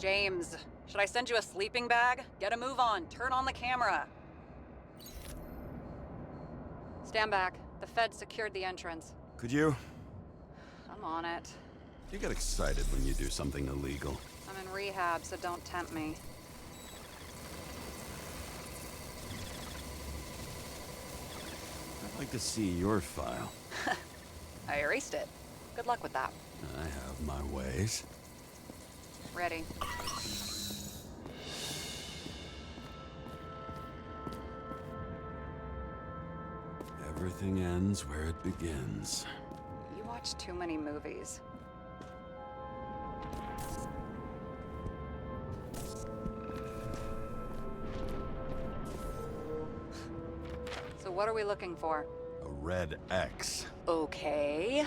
James, should I send you a sleeping bag? Get a move on. Turn on the camera. Stand back. The Fed secured the entrance. Could you? I'm on it. You get excited when you do something illegal. I'm in rehab, so don't tempt me. I'd like to see your file. I erased it. Good luck with that. I have my ways. Ready. Everything ends where it begins. You watch too many movies. So what are we looking for? A red X. Okay.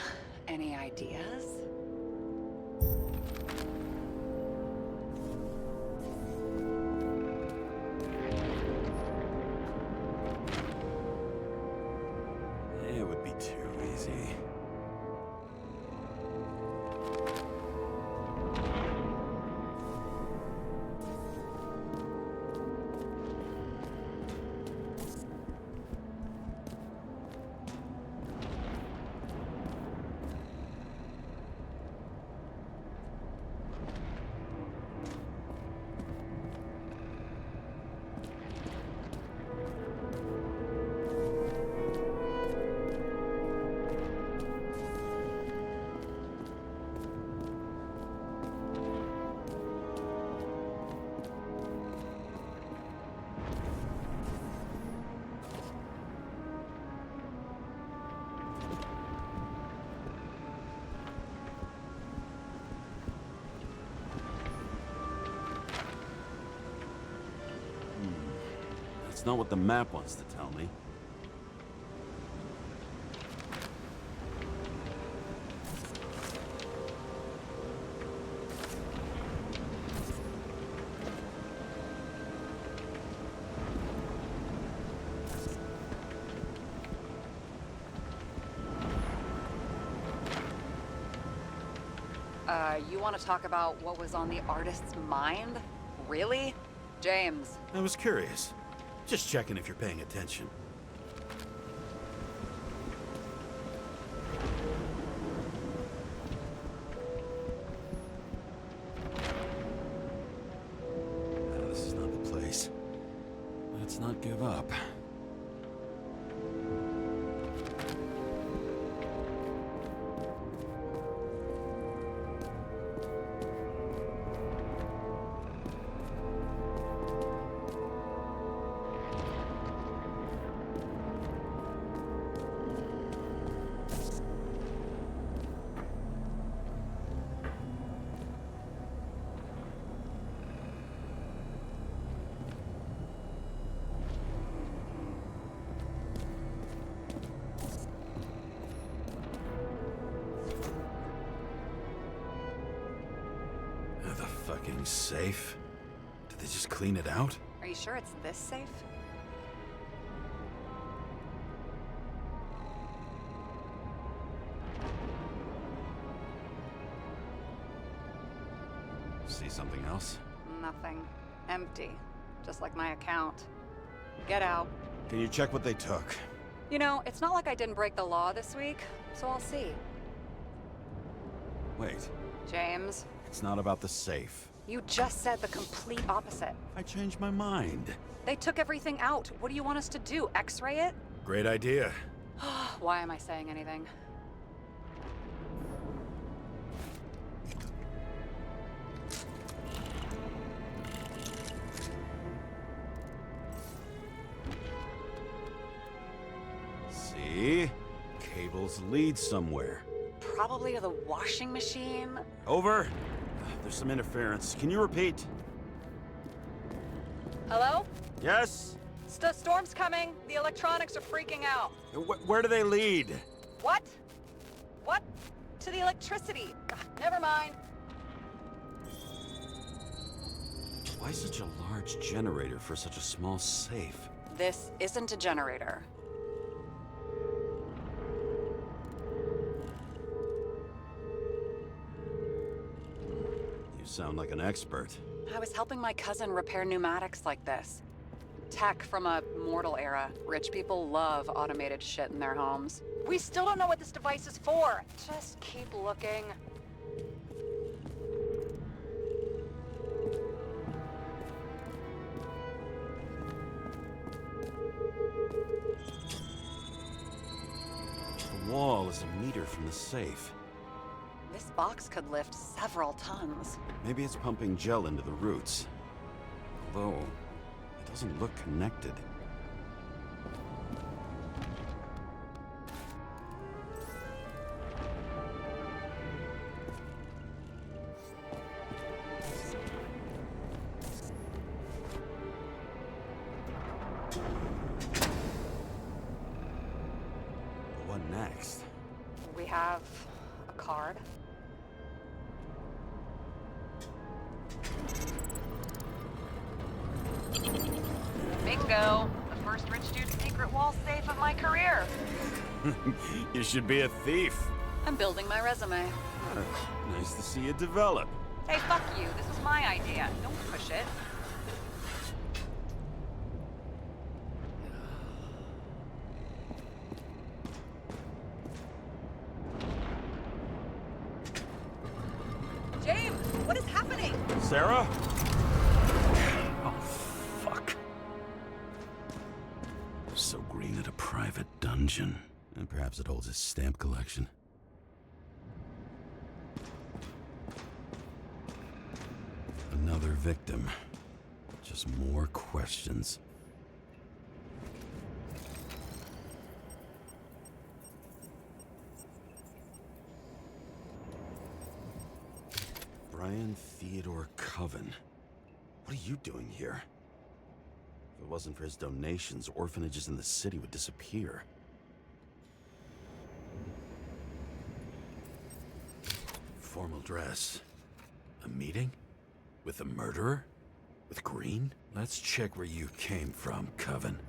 Any ideas? It would be too easy. That's not what the map wants to tell me. You want to talk about what was on the artist's mind? Really? James. I was curious. Just checking if you're paying attention. This is not the place. Let's not give up. The fucking safe? Did they just clean it out? Are you sure it's this safe? See something else? Nothing. Empty. Just like my account. Get out. Can you check what they took? You know, it's not like I didn't break the law this week, so I'll see. Wait, James, it's not about the safe. you just said the complete opposite. I changed my mind. They took everything out. What do you want us to do? X-ray it? Great idea. Why am I saying anything? See? Cables lead somewhere. Probably to the washing machine. Over. There's some interference. Can you repeat? Hello? Yes? Storm's coming. The electronics are freaking out. Where do they lead? What? What? To the electricity. Never mind. Why such a large generator for such a small safe? This isn't a generator. You sound like an expert. I was helping my cousin repair pneumatics like this. Tech from a mortal era. Rich people love automated shit in their homes. We still don't know what this device is for. Just keep looking. The wall is a meter from the safe. This box could lift several tons. Maybe it's pumping gel into the roots. Although, it doesn't look connected. What next? We have a card. Bingo! The first rich dude's secret wall safe of my career. You should be a thief. I'm building my resume. Nice to see you develop. Hey, fuck you. This was my idea. Don't push it. James, what is happening? Sarah? Oh, fuck. So Green at a private dungeon. And perhaps it holds his stamp collection. Another victim. Just more questions. Brian Theodore Coven. What are you doing here? If it wasn't for his donations, orphanages in the city would disappear. Formal dress. A meeting? With the murderer? With Green? Let's check where you came from, Coven.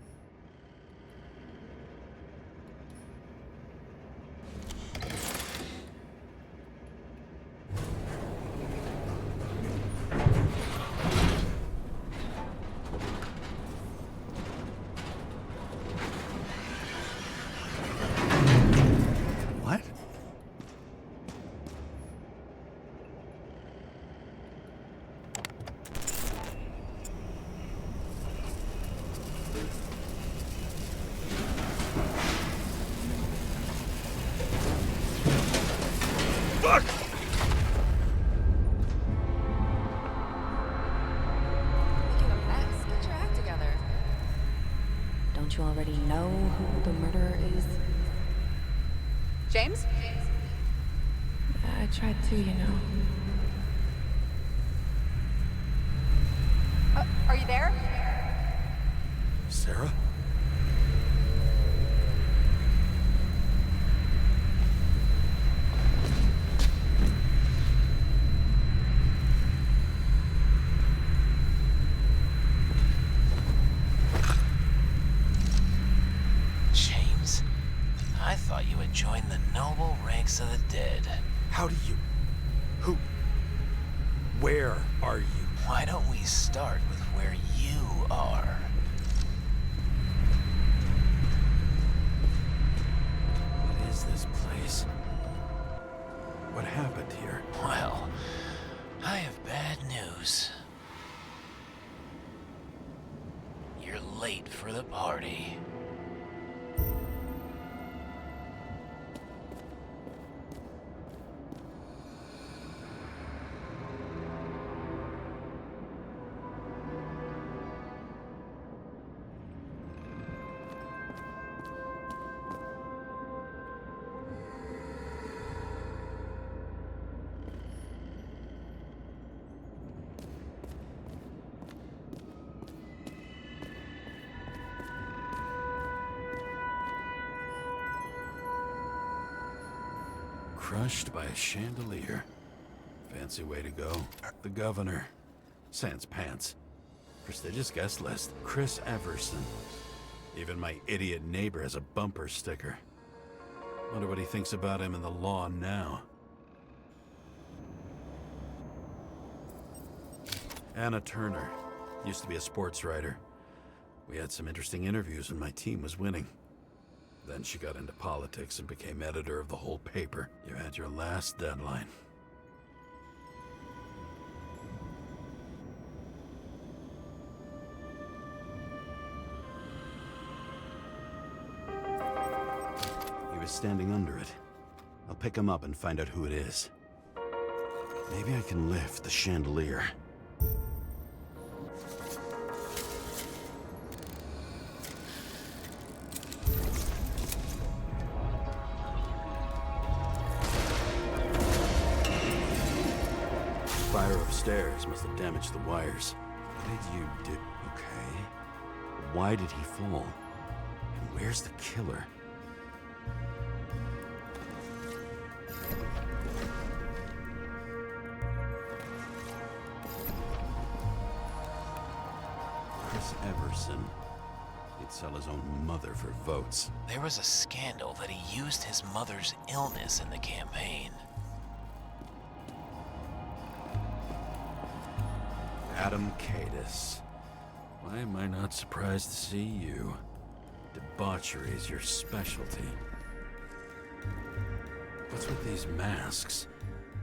What? Fuck! Making a mess. Get your act together. Don't you already know who the murderer is? James? I tried to, you know. Are you there? Sarah? James, I thought you had joined the noble ranks of the dead. How do you... Who... Where are you? Why don't we start with where you are? What is this place? What happened here? Well, I have bad news. You're late for the party. Crushed by a chandelier. Fancy way to go. The governor. Sans pants. Prestigious guest list. Chris Everson. Even my idiot neighbor has a bumper sticker. Wonder what he thinks about him in the law now. Anna Turner. Used to be a sports writer. We had some interesting interviews when my team was winning. Then she got into politics and became editor of the whole paper. You had your last deadline. He was standing under it. I'll pick him up and find out who it is. Maybe I can lift the chandelier. Fire upstairs must have damaged the wires. What did you do? Okay. Why did he fall? And where's the killer? Chris Everson. He'd sell his own mother for votes. There was a scandal that he used his mother's illness in the campaign. Adam Cadis. Why am I not surprised to see you? Debauchery is your specialty. What's with these masks?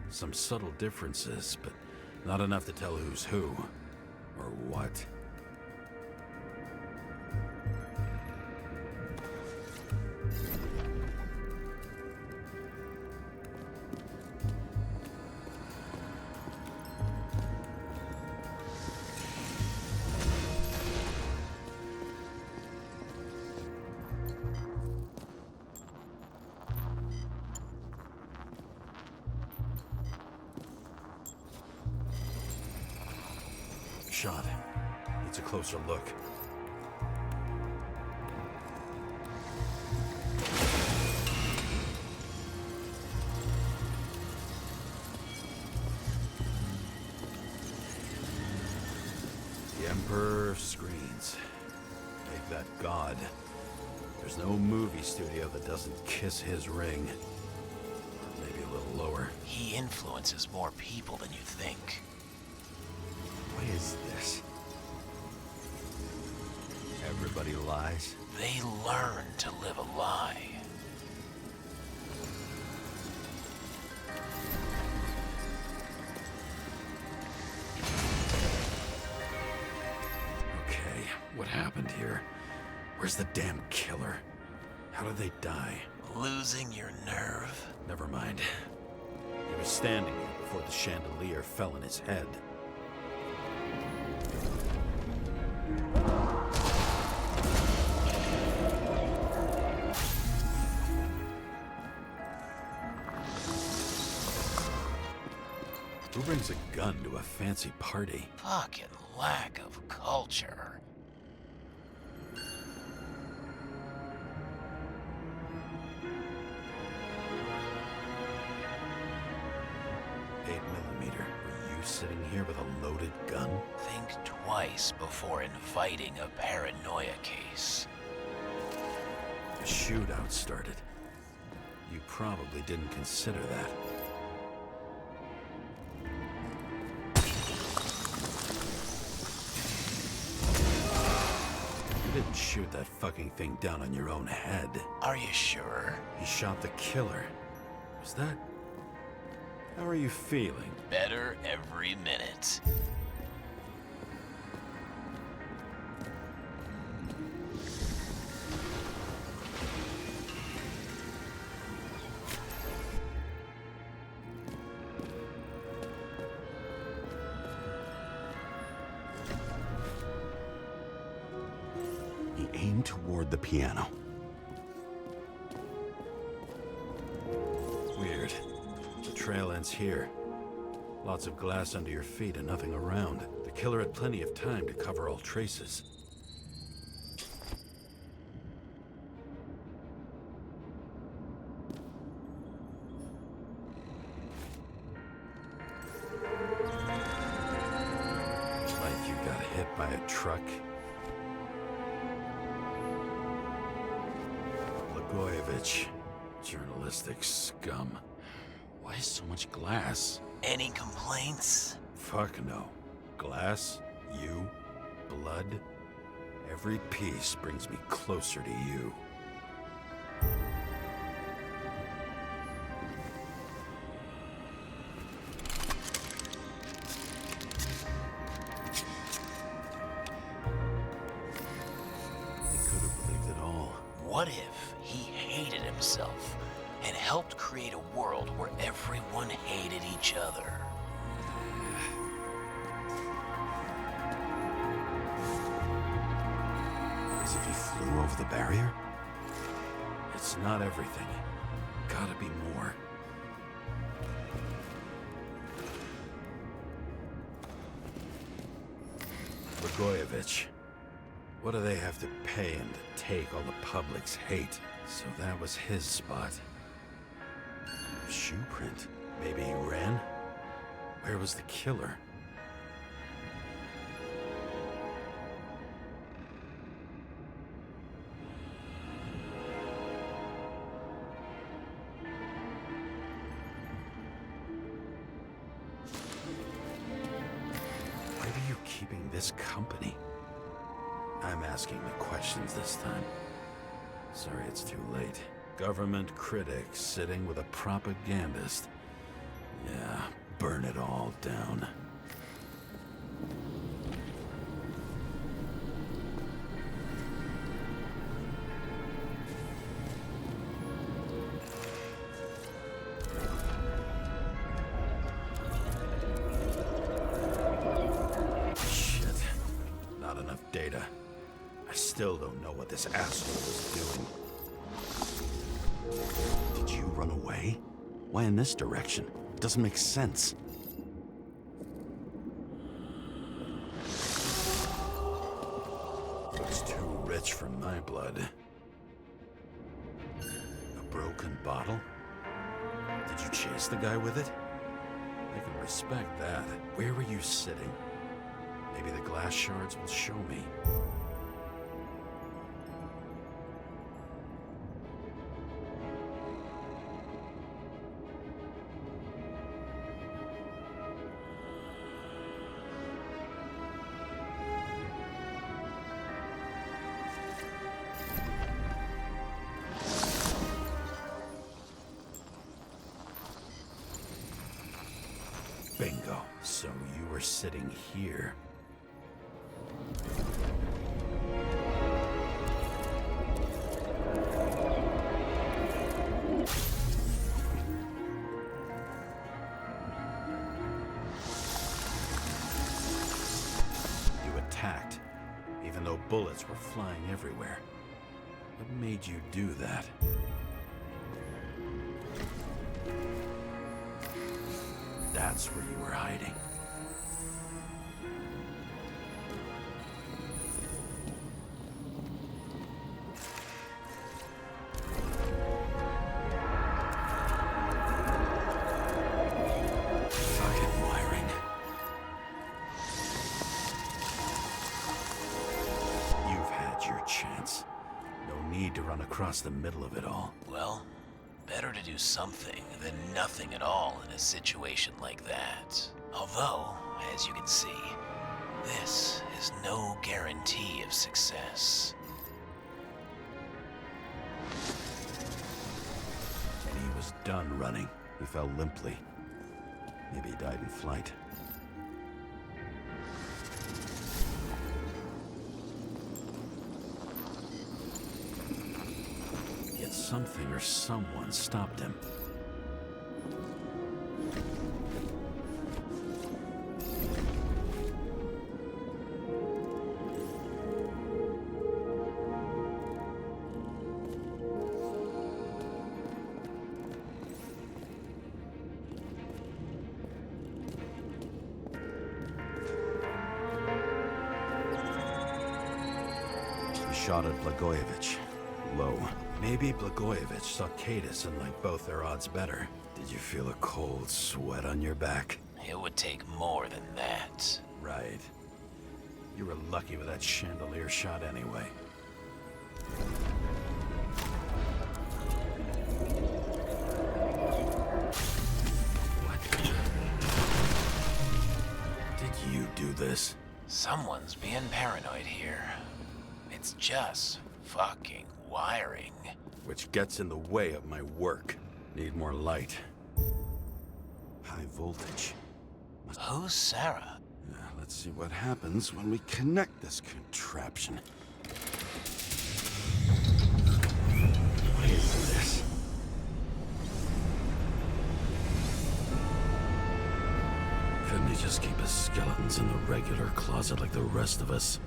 Some subtle differences, but not enough to tell who's who. Or what. Shot. Needs a closer look. The Emperor of Screens. Make that God. There's no movie studio that doesn't kiss his ring. Or maybe a little lower. He influences more people than you think. What is this? Everybody lies? They learn to live a lie. Okay, what happened here? Where's the damn killer? How did they die? Losing your nerve? Never mind. He was standing there before the chandelier fell on his head. Who brings a gun to a fancy party? Fucking lack of culture. .8mm. Were you sitting here with a loaded gun? Think twice before inviting a paranoia case. A shootout started. You probably didn't consider that. You didn't shoot that fucking thing down on your own head. Are you sure? He shot the killer. Was that... How are you feeling? Better every minute. He aimed toward the piano. Weird. The trail ends here. Lots of glass under your feet and nothing around. The killer had plenty of time to cover all traces. Like you got hit by a truck. Blagojevich. Journalistic scum. Why so much glass? Any complaints? Fuck no. Glass, you, blood. Every piece brings me closer to you. He could have believed it all. What if he hated himself and helped create a world where everyone hated each other? As if he flew over the barrier? It's not everything. Gotta be more. Blagojevich. What do they have to pay him to take all the public's hate? So that was his spot. Shoe print. Maybe he ran? Where was the killer? Why are you keeping this company? I'm asking the questions this time. Sorry it's too late. Government critic sitting with a propagandist. Yeah, burn it all down. Shit. Not enough data. I still don't know what this asshole was doing. Did you run away? Why in this direction? It doesn't make sense. Looks too rich for my blood. A broken bottle? Did you chase the guy with it? I can respect that. Where were you sitting? Maybe the glass shards will show me. Bingo. So you were sitting here. You attacked, even though bullets were flying everywhere. What made you do that? That's where you were hiding. Fucking wiring. You've had your chance. No need to run across the middle of it all. Well, better to do something than nothing at all in a situation like that. Although, as you can see, this is no guarantee of success. He was done running. He fell limply. Maybe he died in flight. Yet something or someone stopped him. Shot at Blagojevich. Low. Maybe Blagojevich saw Cadis and liked both their odds better. Did you feel a cold sweat on your back? It would take more than that. Right. You were lucky with that chandelier shot anyway. What? Did you do this? Someone's being paranoid here. It's just fucking wiring. Which gets in the way of my work. Need more light. High voltage. Who's Sarah? Let's see what happens when we connect this contraption. What is this? Couldn't he just keep his skeletons in the regular closet like the rest of us?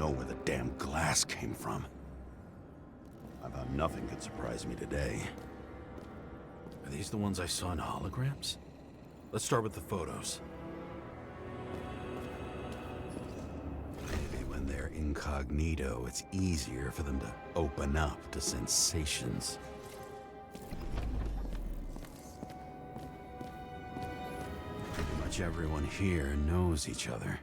Where the damn glass came from. I thought nothing could surprise me today. Are these the ones I saw in holograms? Let's start with the photos. Maybe when they're incognito, it's easier for them to open up to sensations. Pretty much everyone here knows each other.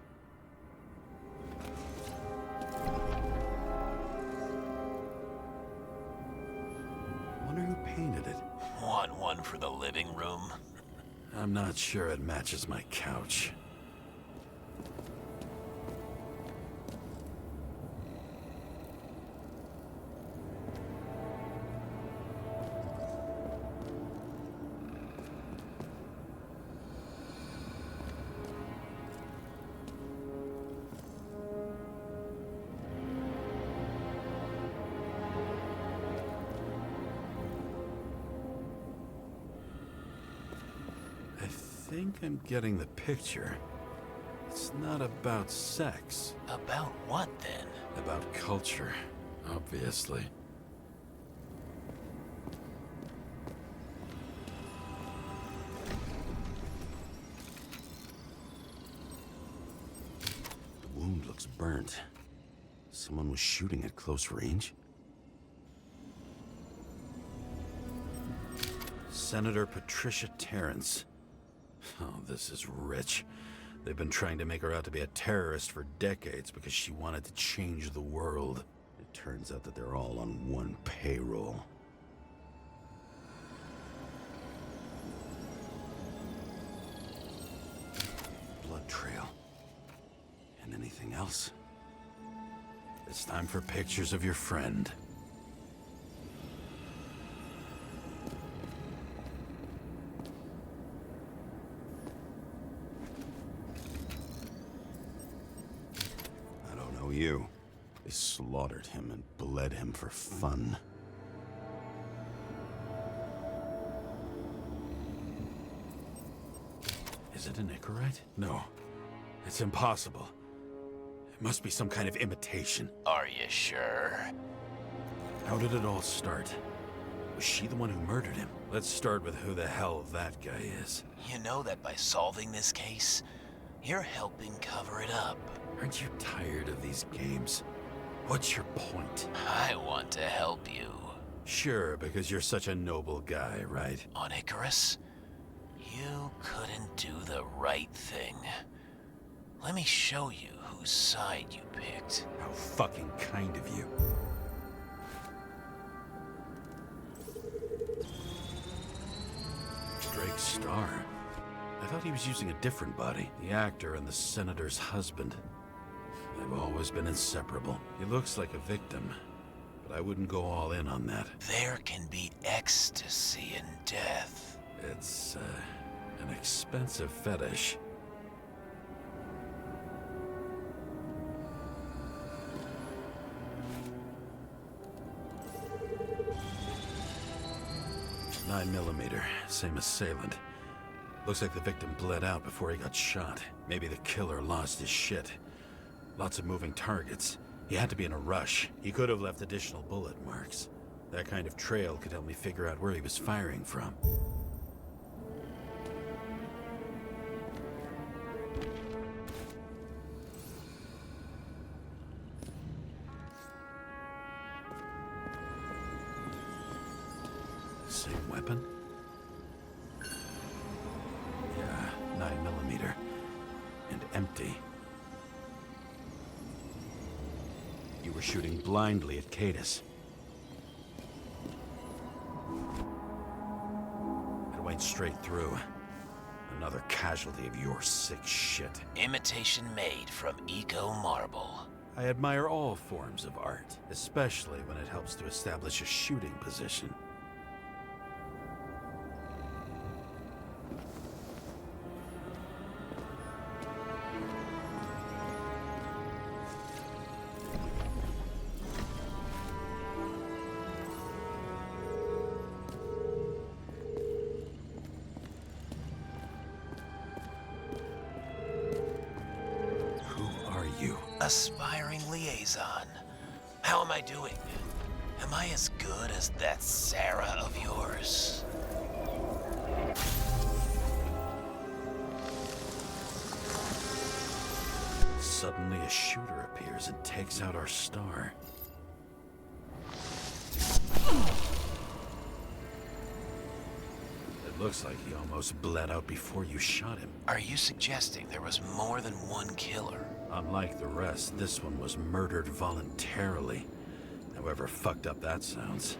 Painted it. Want one for the living room? I'm not sure it matches my couch. I think I'm getting the picture. It's not about sex. About what, then? About culture, obviously. The wound looks burnt. Someone was shooting at close range? Senator Patricia Terrence. Oh, this is rich. They've been trying to make her out to be a terrorist for decades because she wanted to change the world. It turns out that they're all on one payroll. Blood trail. And anything else? It's time for pictures of your friend. You. They slaughtered him and bled him for fun. Is it an Icarite? No. It's impossible. It must be some kind of imitation. Are you sure? How did it all start? Was she the one who murdered him? Let's start with who the hell that guy is. You know that by solving this case, you're helping cover it up. Aren't you tired of these games? What's your point? I want to help you. Sure, because you're such a noble guy, right? On Icarus, you couldn't do the right thing. Let me show you whose side you picked. How fucking kind of you. Drake Starr. I thought he was using a different body. The actor and the senator's husband. They've always been inseparable. He looks like a victim, but I wouldn't go all in on that. There can be ecstasy in death. It's, an expensive fetish. .9mm, same assailant. Looks like the victim bled out before he got shot. Maybe the killer lost his shit. Lots of moving targets. He had to be in a rush. He could have left additional bullet marks. That kind of trail could help me figure out where he was firing from. Same weapon? Yeah, 9mm. And empty. You were shooting blindly at Cadus. It went straight through. Another casualty of your sick shit. Imitation made from eco marble. I admire all forms of art, especially when it helps to establish a shooting position. Aspiring liaison. How am I doing? Am I as good as that Sarah of yours? Suddenly a shooter appears and takes out our star. It looks like he almost bled out before you shot him. Are you suggesting there was more than one killer? Unlike the rest, this one was murdered voluntarily. However fucked up that sounds.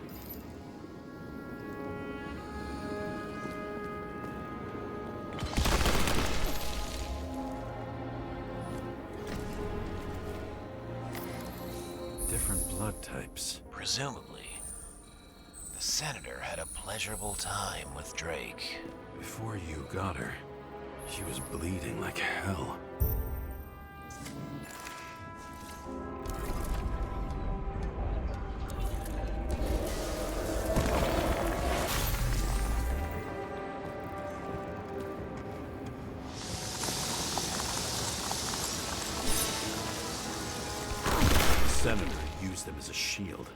Different blood types. Presumably, the Senator had a pleasurable time with Drake. Before you got her, she was bleeding like hell. The Senator used them as a shield.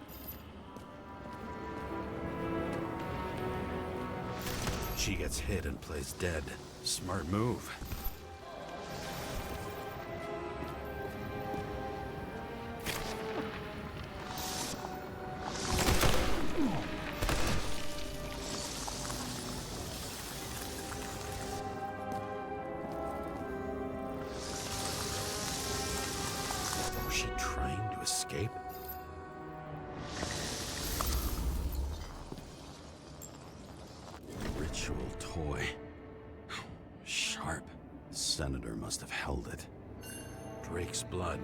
She gets hit and plays dead. Smart move. Was she trying to escape? Ritual toy. Sharp. Senator must have held it. Drake's blood.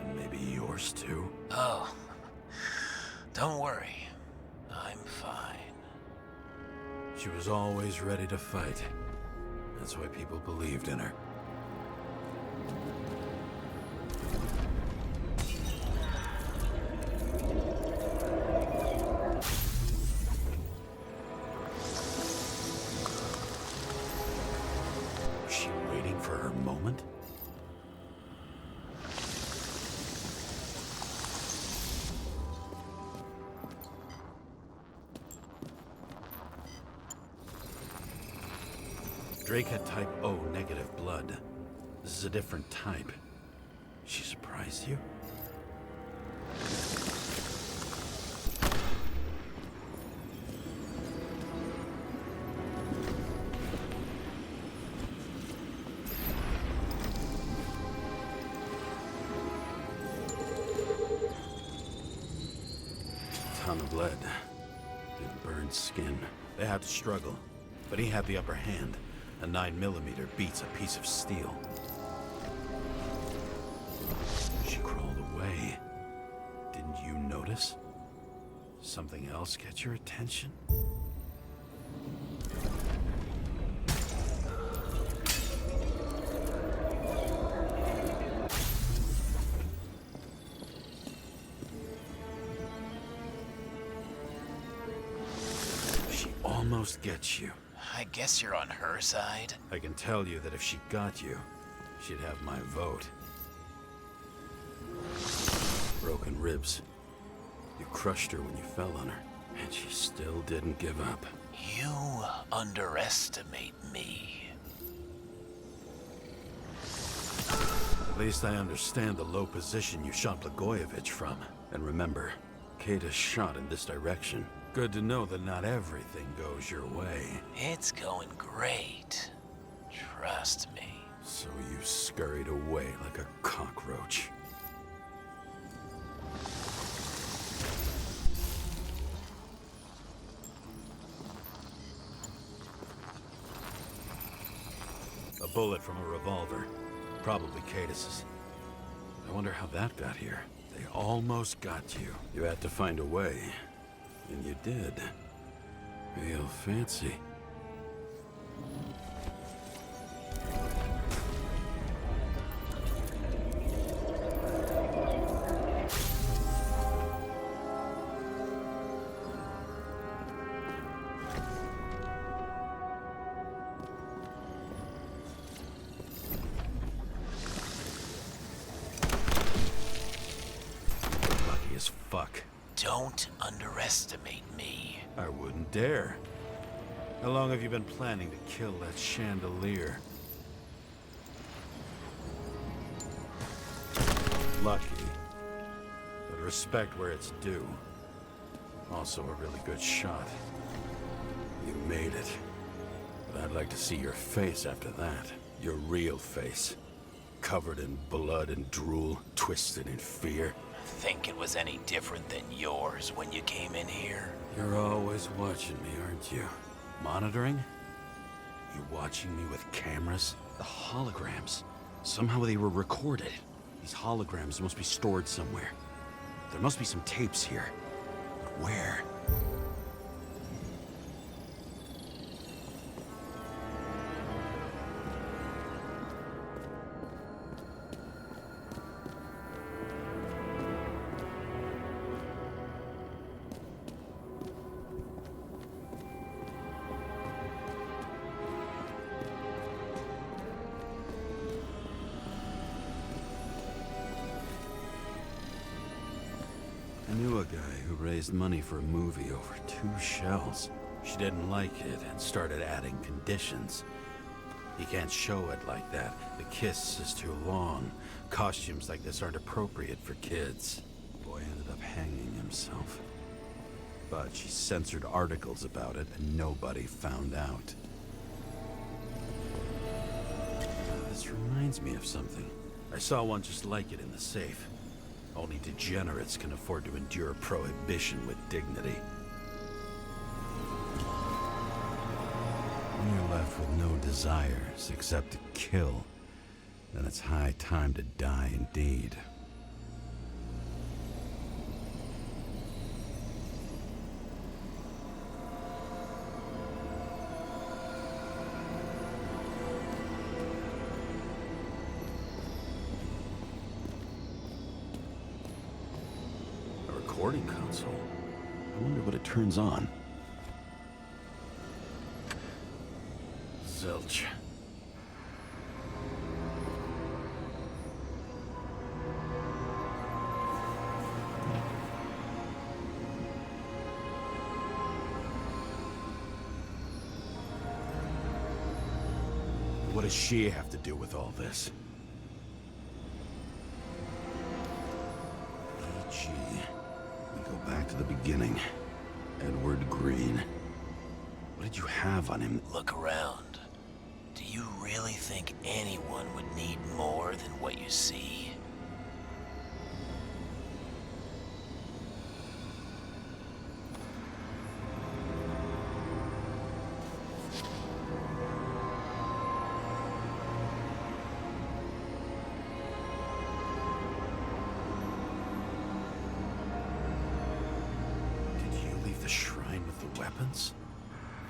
And maybe yours too. Oh, don't worry. I'm fine. She was always ready to fight. That's why people believed in her. Was she waiting for her moment? Drake had type O negative blood. This is a different type. She surprised you? Ton of lead. And burned skin. They had to struggle, but he had the upper hand. A 9mm beats a piece of steel. She crawled away. Didn't you notice? Something else get your attention? She almost gets you. I guess you're on her side. I can tell you that if she got you, she'd have my vote. Broken ribs. You crushed her when you fell on her, and she still didn't give up. You underestimate me. At least I understand the low position you shot Blagojevich from. And remember, Cadus shot in this direction. Good to know that not everything goes your way. It's going great. Trust me. So you scurried away like a cockroach. A bullet from a revolver. Probably Cadis's. I wonder how that got here. They almost got you. You had to find a way. And you did. Real fancy. Lucky as fuck. Don't underestimate me. I wouldn't dare. How long have you been planning to kill that chandelier? Lucky. But respect where it's due. Also a really good shot. You made it. But I'd like to see your face after that. Your real face. Covered in blood and drool, twisted in fear. Think it was any different than yours when you came in here? You're always watching me, aren't you? Monitoring? You watching me with cameras? The holograms. Somehow they were recorded. These holograms must be stored somewhere. There must be some tapes here. But where? I knew a guy who raised money for a movie over 2 shells. She didn't like it and started adding conditions. You can't show it like that. The kiss is too long. Costumes like this aren't appropriate for kids. Boy ended up hanging himself. But she censored articles about it and nobody found out. This reminds me of something. I saw one just like it in the safe. Only degenerates can afford to endure prohibition with dignity. When you're left with no desires except to kill, then it's high time to die indeed. Recording console. I wonder what it turns on. Zilch. What does she have to do with all this? E.G. Go back to the beginning. Edward Green. What did you have on him? Look around. Do you really think anyone would need more than what you see? The shrine with the weapons?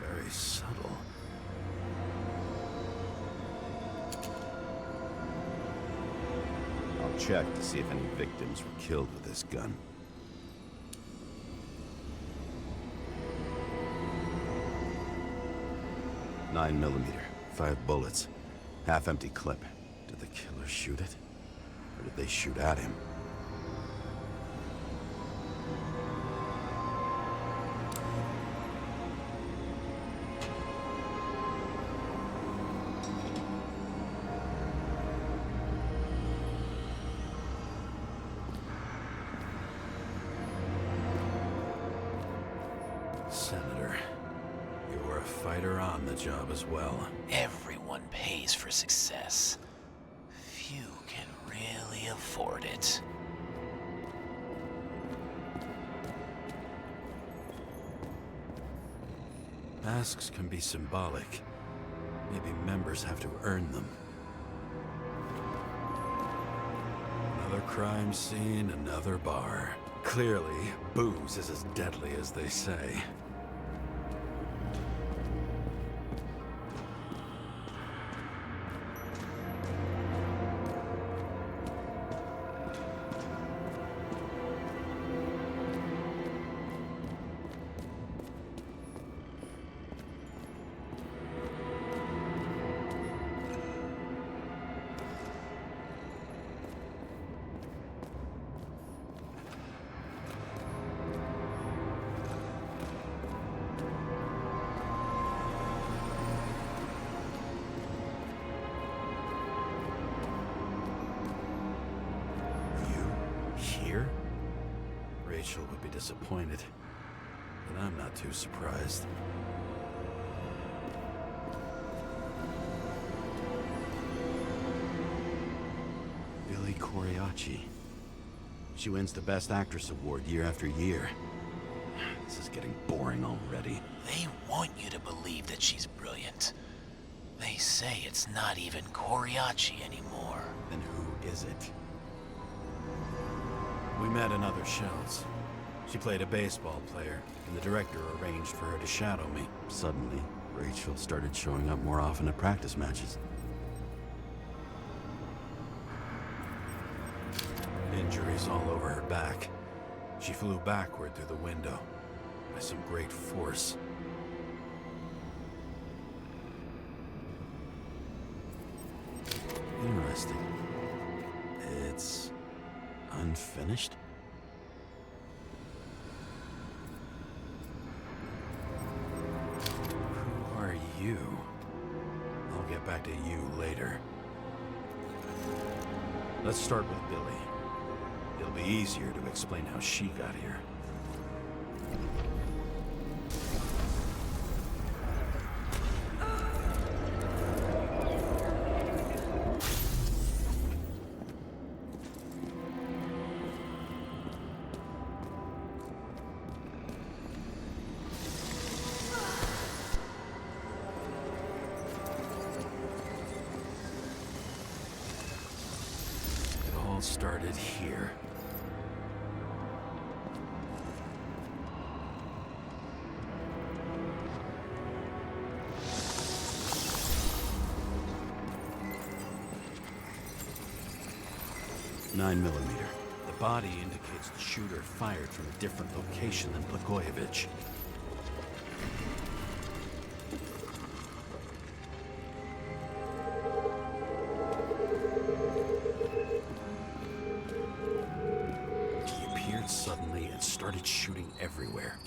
Very subtle. I'll check to see if any victims were killed with this gun. .9mm, 5 bullets, half-empty clip. Did the killer shoot it? Or did they shoot at him? a fighter on the job as well. Everyone pays for success. Few can really afford it. Masks can be symbolic. Maybe members have to earn them. Another crime scene, another bar. Clearly, booze is as deadly as they say. Here? Rachel would be disappointed, but I'm not too surprised. Billy Coriacci. She wins the Best Actress award year after year. This is getting boring already. They want you to believe that she's brilliant. They say it's not even Coriacci anymore. Then who is it? We met in other shells. She played a baseball player, and the director arranged for her to shadow me. Suddenly, Rachel started showing up more often at practice matches. Injuries all over her back. She flew backward through the window by some great force. Interesting. It's unfinished? Who are you? I'll get back to you later. Let's start with Billy. It'll be easier to explain how she got here. It all started here. .9 millimeter. The body indicates the shooter fired from a different location than Blagojevich. He appeared suddenly and started shooting everywhere.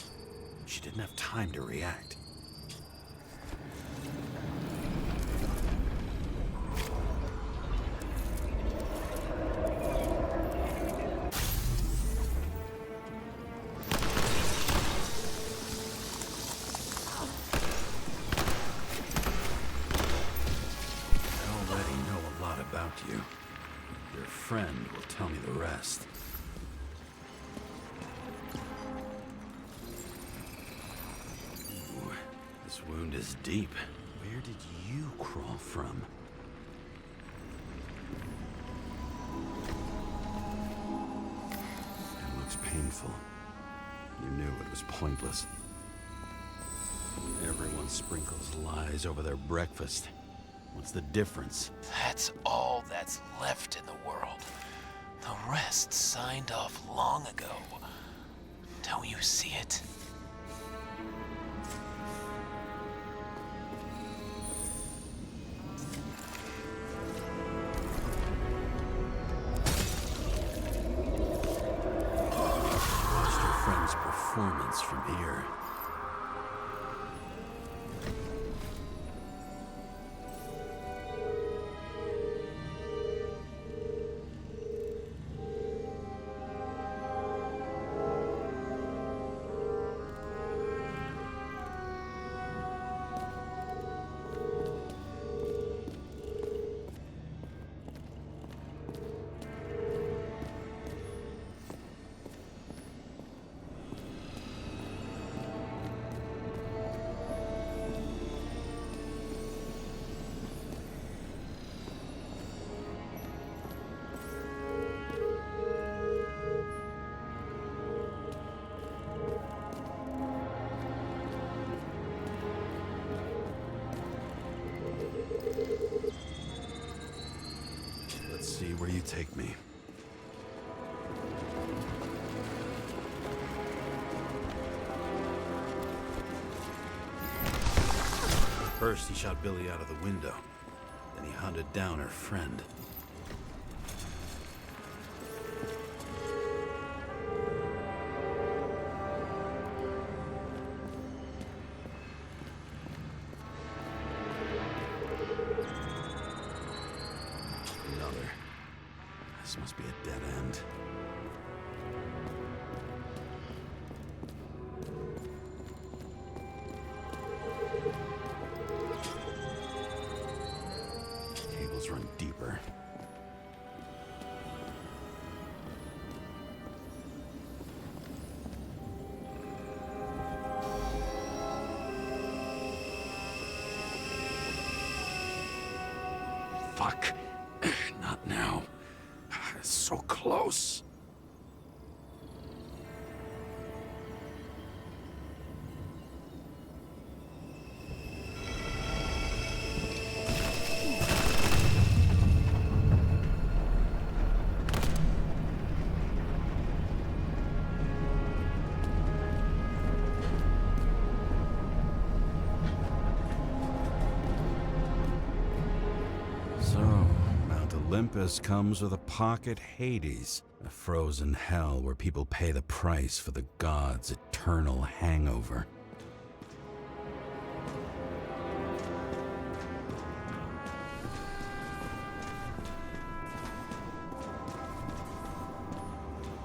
She didn't have time to react. About you. Your friend will tell me the rest. Ooh, this wound is deep. Where did you crawl from? It looks painful. You knew it was pointless. Everyone sprinkles lies over their breakfast. What's the difference? That's all that's left in the world. The rest signed off long ago. Don't you see it? Watched your friend's performance from here. take me. First, he shot Billy out of the window. Then he hunted down her friend. Another. This must be a dead end. Cables run deeper. Fuck. Not now. It's so close. So, Mount Olympus comes with a pocket Hades, a frozen hell where people pay the price for the gods' eternal hangover.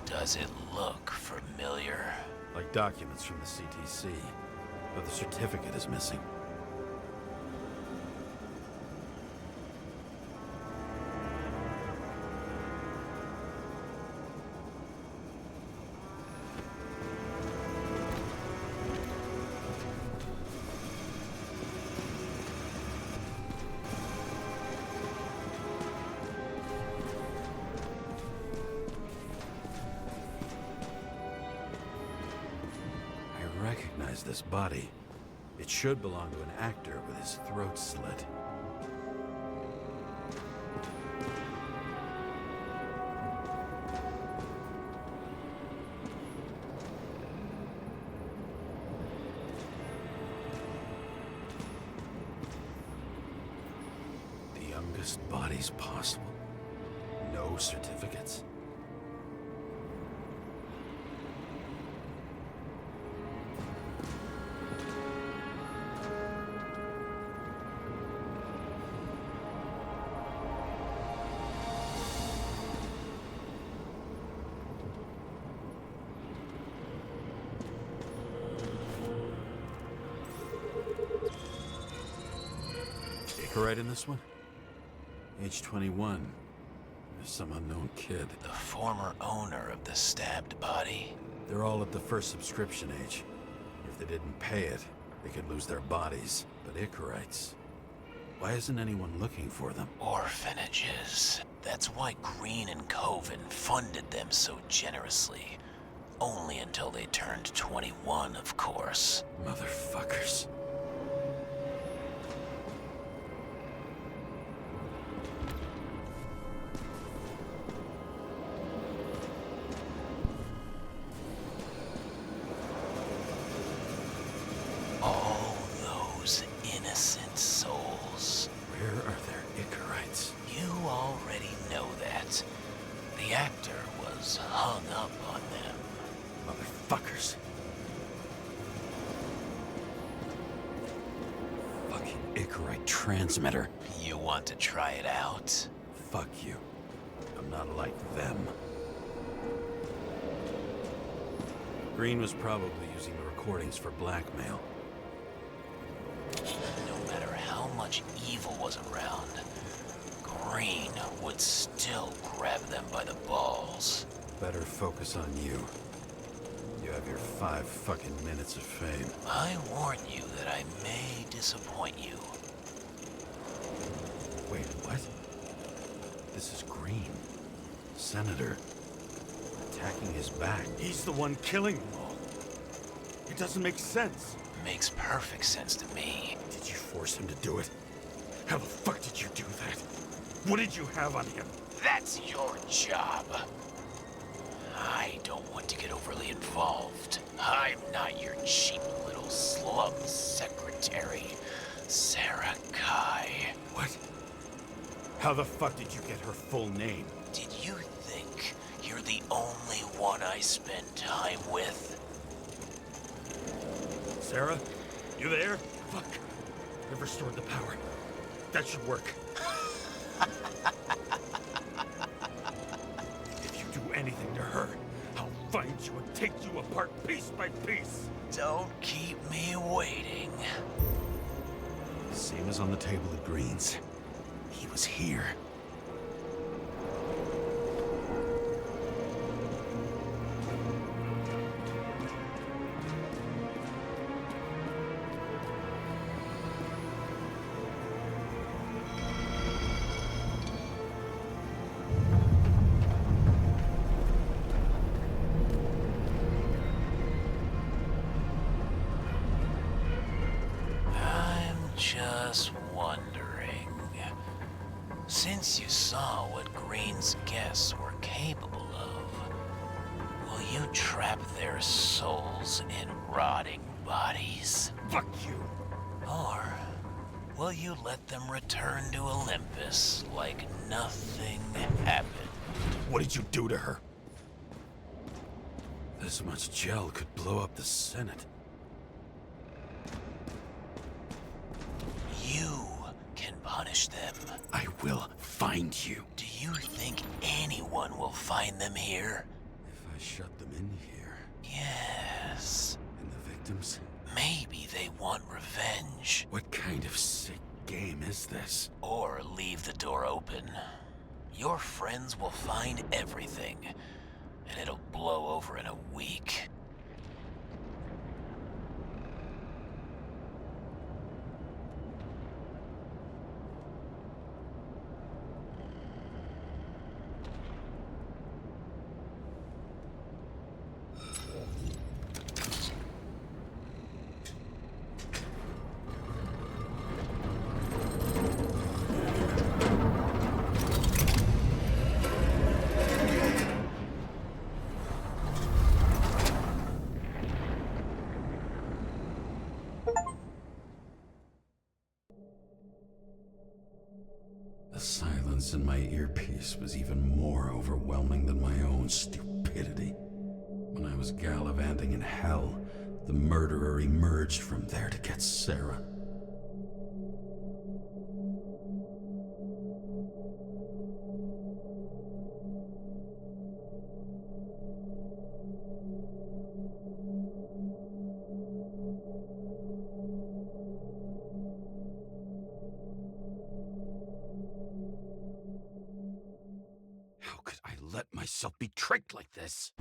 Does it look familiar? Like documents from the CTC, but the certificate is missing. I recognize this body. It should belong to an actor with his throat slit. The youngest bodies possible. No certificates. Right in this one? Age 21. There's some unknown kid. The former owner of the stabbed body? They're all at the first subscription age. If they didn't pay it, they could lose their bodies. But Icarites, why isn't anyone looking for them? Orphanages. That's why Green and Coven funded them so generously. Only until they turned 21, of course. Motherfuckers. All those innocent souls. Where are their Icarites? You already know that. The actor was hung up on them. Motherfuckers. Fucking Icarite transmitter. You want to try it out? Fuck you. I'm not like them. Green was probably using the recordings for blackmail. No matter how much evil was around, Green would still grab them by the balls. Better focus on you. You have your 5 fucking minutes of fame. I warn you that I may disappoint you. Wait, what? This is Green. Senator. Attacking his back. He's the one killing them all. It doesn't make sense. Makes perfect sense to me. Did you force him to do it? How the fuck did you do that? What did you have on him? That's your job. I don't want to get overly involved. I'm not your cheap little slum secretary, Sarah Kai. What? How the fuck did you get her full name? Did you think you're the only one I spend time with? Sarah? You there? Fuck. I've restored the power. That should work. If you do anything to her, I'll find you and take you apart piece by piece. Don't keep me waiting. Same as on the table at Green's. He was here. I'm just wondering, since you saw what Green's guests were capable of, will you trap their souls in rotting bodies? Fuck you. Or will you let them return to Olympus like nothing happened? What did you do to her? This much gel could blow up the Senate. You can punish them. I will find you. Do you think anyone will find them here? If I shut them in here, Yes. and the victims, Maybe they want revenge. what kind of sick game is this? Or leave the door open. Your friends will find everything, and it'll blow over in a week. The silence in my earpiece was even more overwhelming than my own stupidity. When I was gallivanting in hell, the murderer emerged from there to get Sarah. How could I let myself be tricked like this?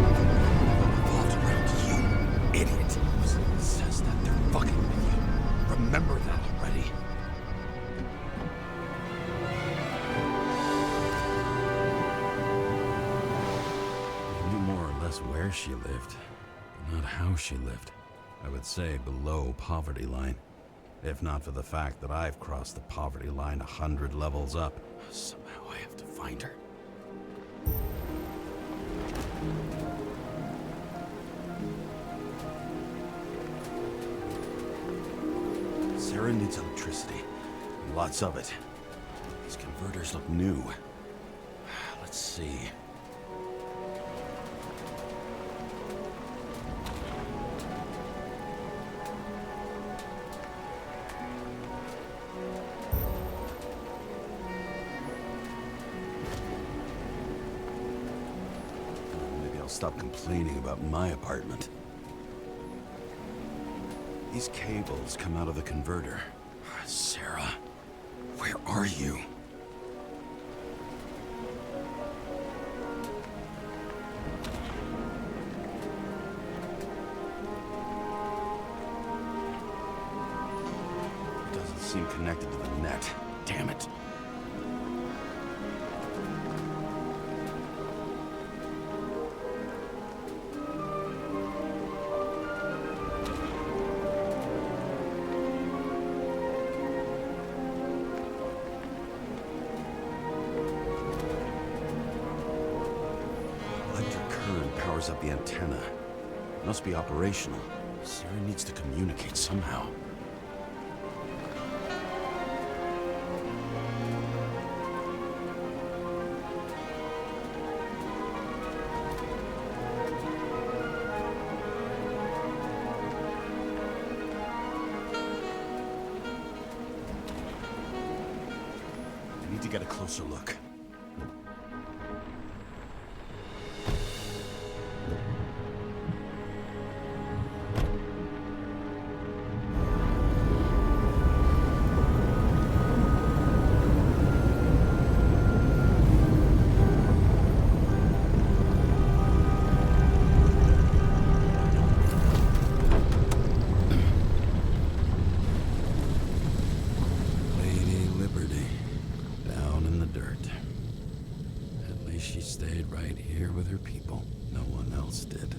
Revolved around you, idiot. Says that they're fucking with you. Remember that already. I knew more or less where she lived, but not how she lived. I would say below poverty line. If not for the fact that I've crossed the poverty line 100 levels up. Somehow I have to find her. Sarah needs electricity. And lots of it. These converters look new. Let's see. Maybe I'll stop complaining about my apartment. These cables come out of the converter. Sarah, where are you? It doesn't seem connected to the net. Damn it. powers up the antenna. It must be operational. Siri needs to communicate somehow. I need to get a closer look. Lady Liberty, down in the dirt. At least she stayed right here with her people. No one else did.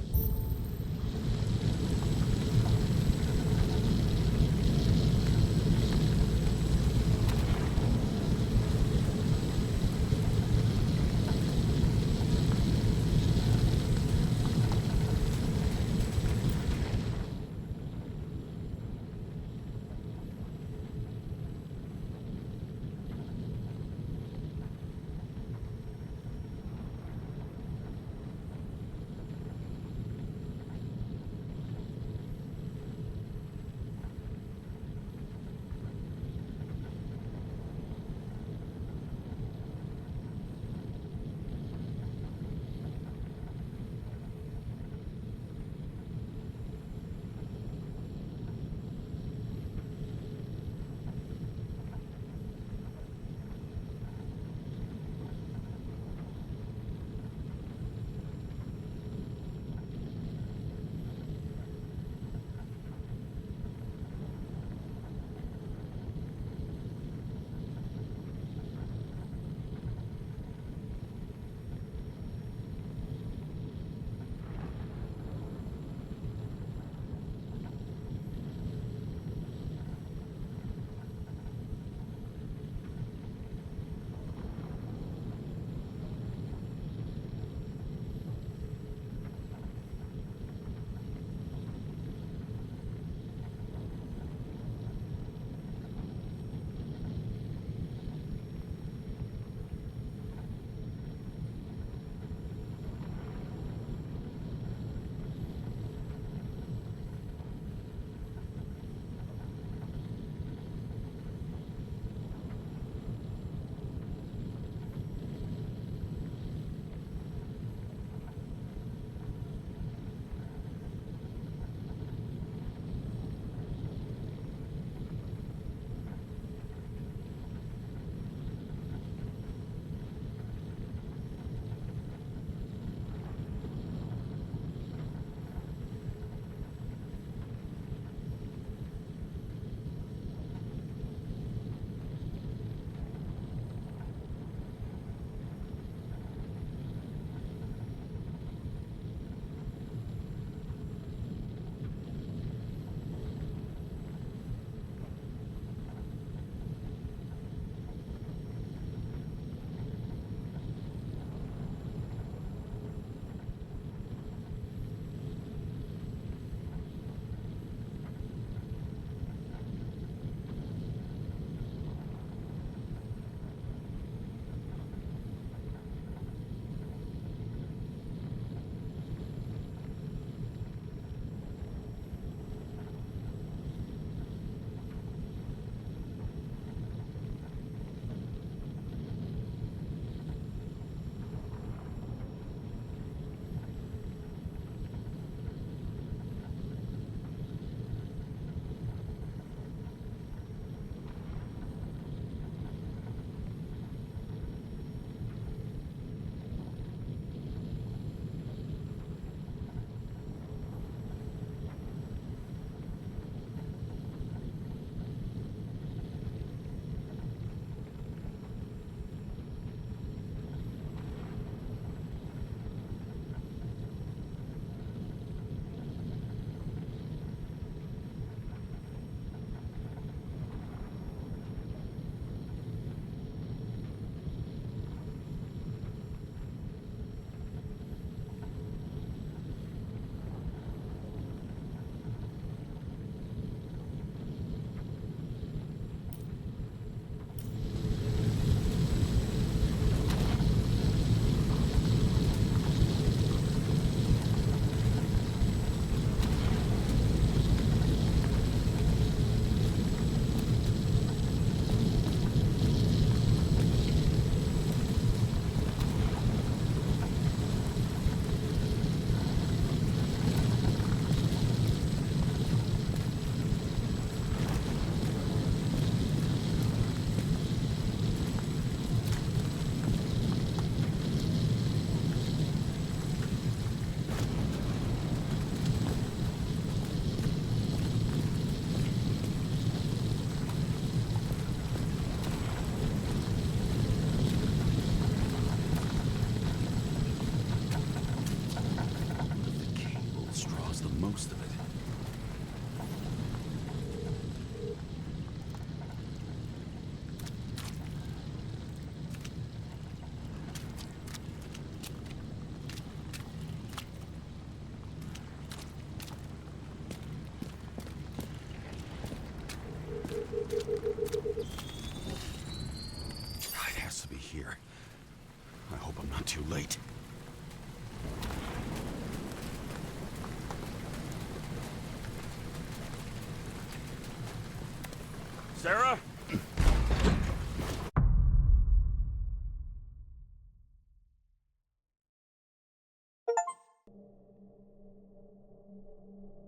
Sarah?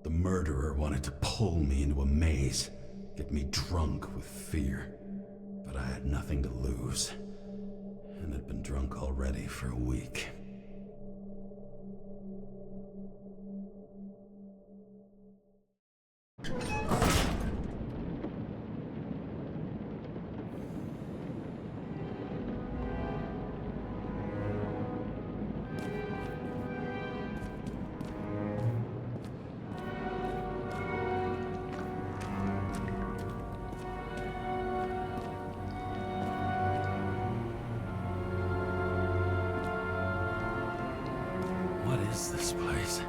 The murderer wanted to pull me into a maze, get me drunk with fear. But I had nothing to lose, and had been drunk already for a week. What is this place?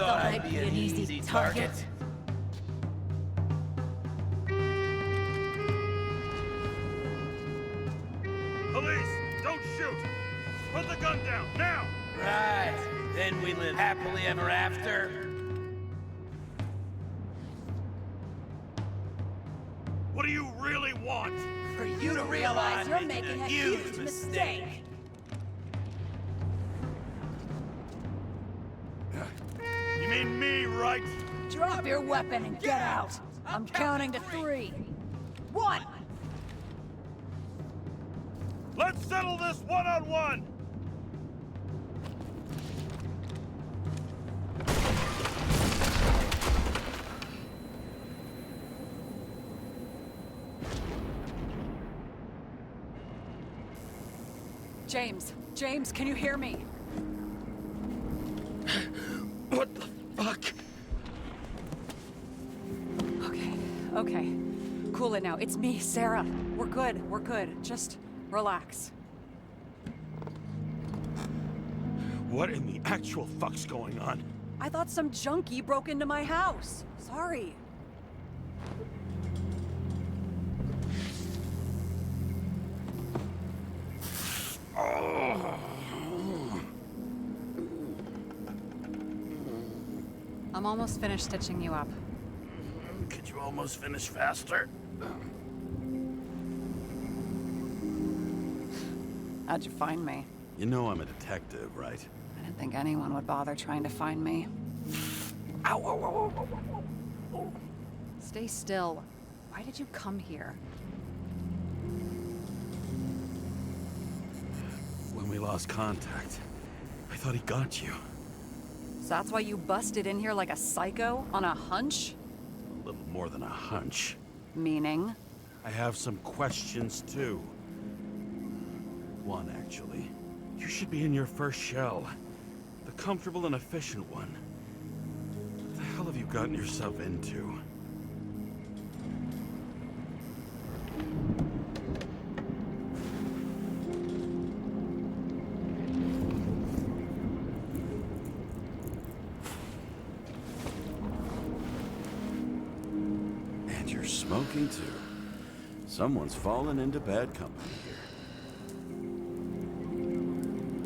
I'd be an easy target. Police, don't shoot! Put the gun down, now! Right. Then we live happily ever after. What do you really want? For you to realize you're making a huge mistake. You mean me, right? Drop your weapon and get out! I'm counting to 3. 1! Let's settle this one-on-one! James, can you hear me? What the fuck? Okay. Cool it now. It's me, Sarah. We're good. We're good. Just relax. What in the actual fuck's going on? I thought some junkie broke into my house. Sorry. I'm almost finished stitching you up. Could you almost finish faster? How'd you find me? You know I'm a detective, right? I didn't think anyone would bother trying to find me. Ow, ow, ow, ow, ow, ow. Stay still. Why did you come here? When we lost contact, I thought he got you. So that's why you busted in here like a psycho on a hunch? A little more than a hunch. Meaning? I have some questions, too. One, actually. You should be in your first shell. The comfortable and efficient one. What the hell have you gotten yourself into? And you're smoking, too. Someone's fallen into bad company here.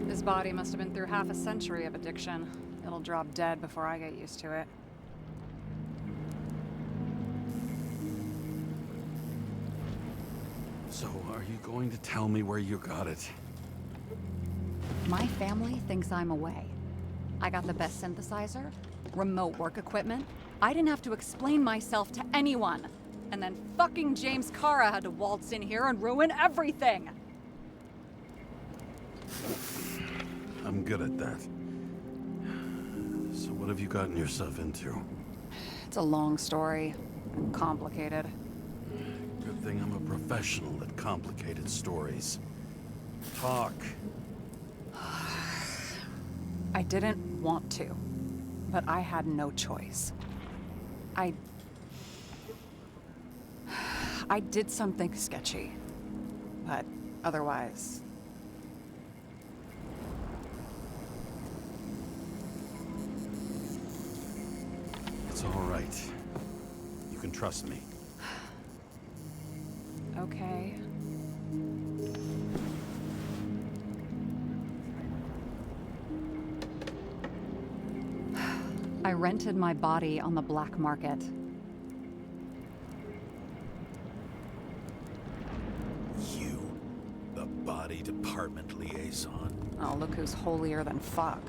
His body must have been through half a century of addiction. It'll drop dead before I get used to it. So, are you going to tell me where you got it? My family thinks I'm away. I got the best synthesizer, remote work equipment. I didn't have to explain myself to anyone. And then fucking James Kara had to waltz in here and ruin everything. I'm good at that. So what have you gotten yourself into? It's a long story. And complicated. Good thing I'm a professional at complicated stories. Talk. I didn't want to, but I had no choice. I did something sketchy, but otherwise... It's all right. You can trust me. Okay. I rented my body on the black market. You, the body department liaison. Oh, look who's holier than fuck.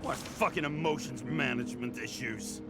What fucking emotions management issues?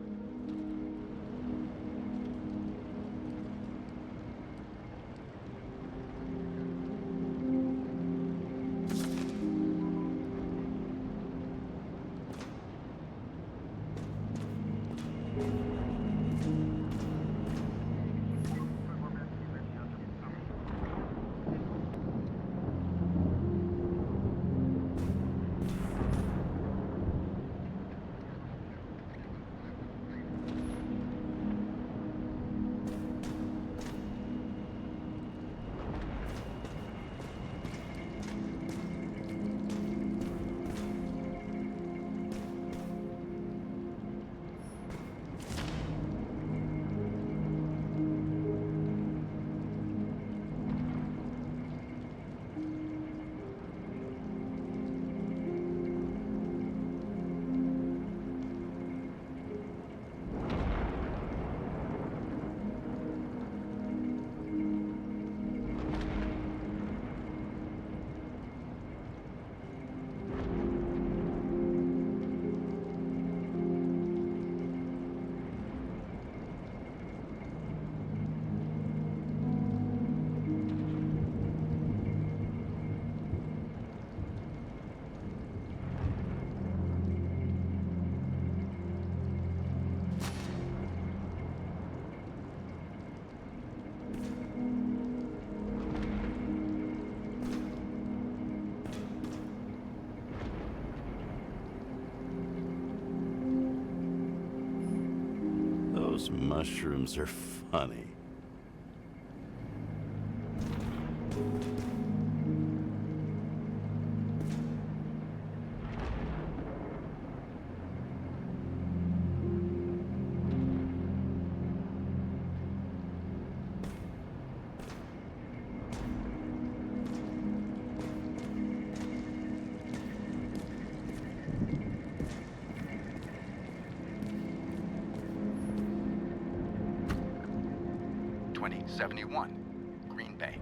Those mushrooms are funny. Green Bank.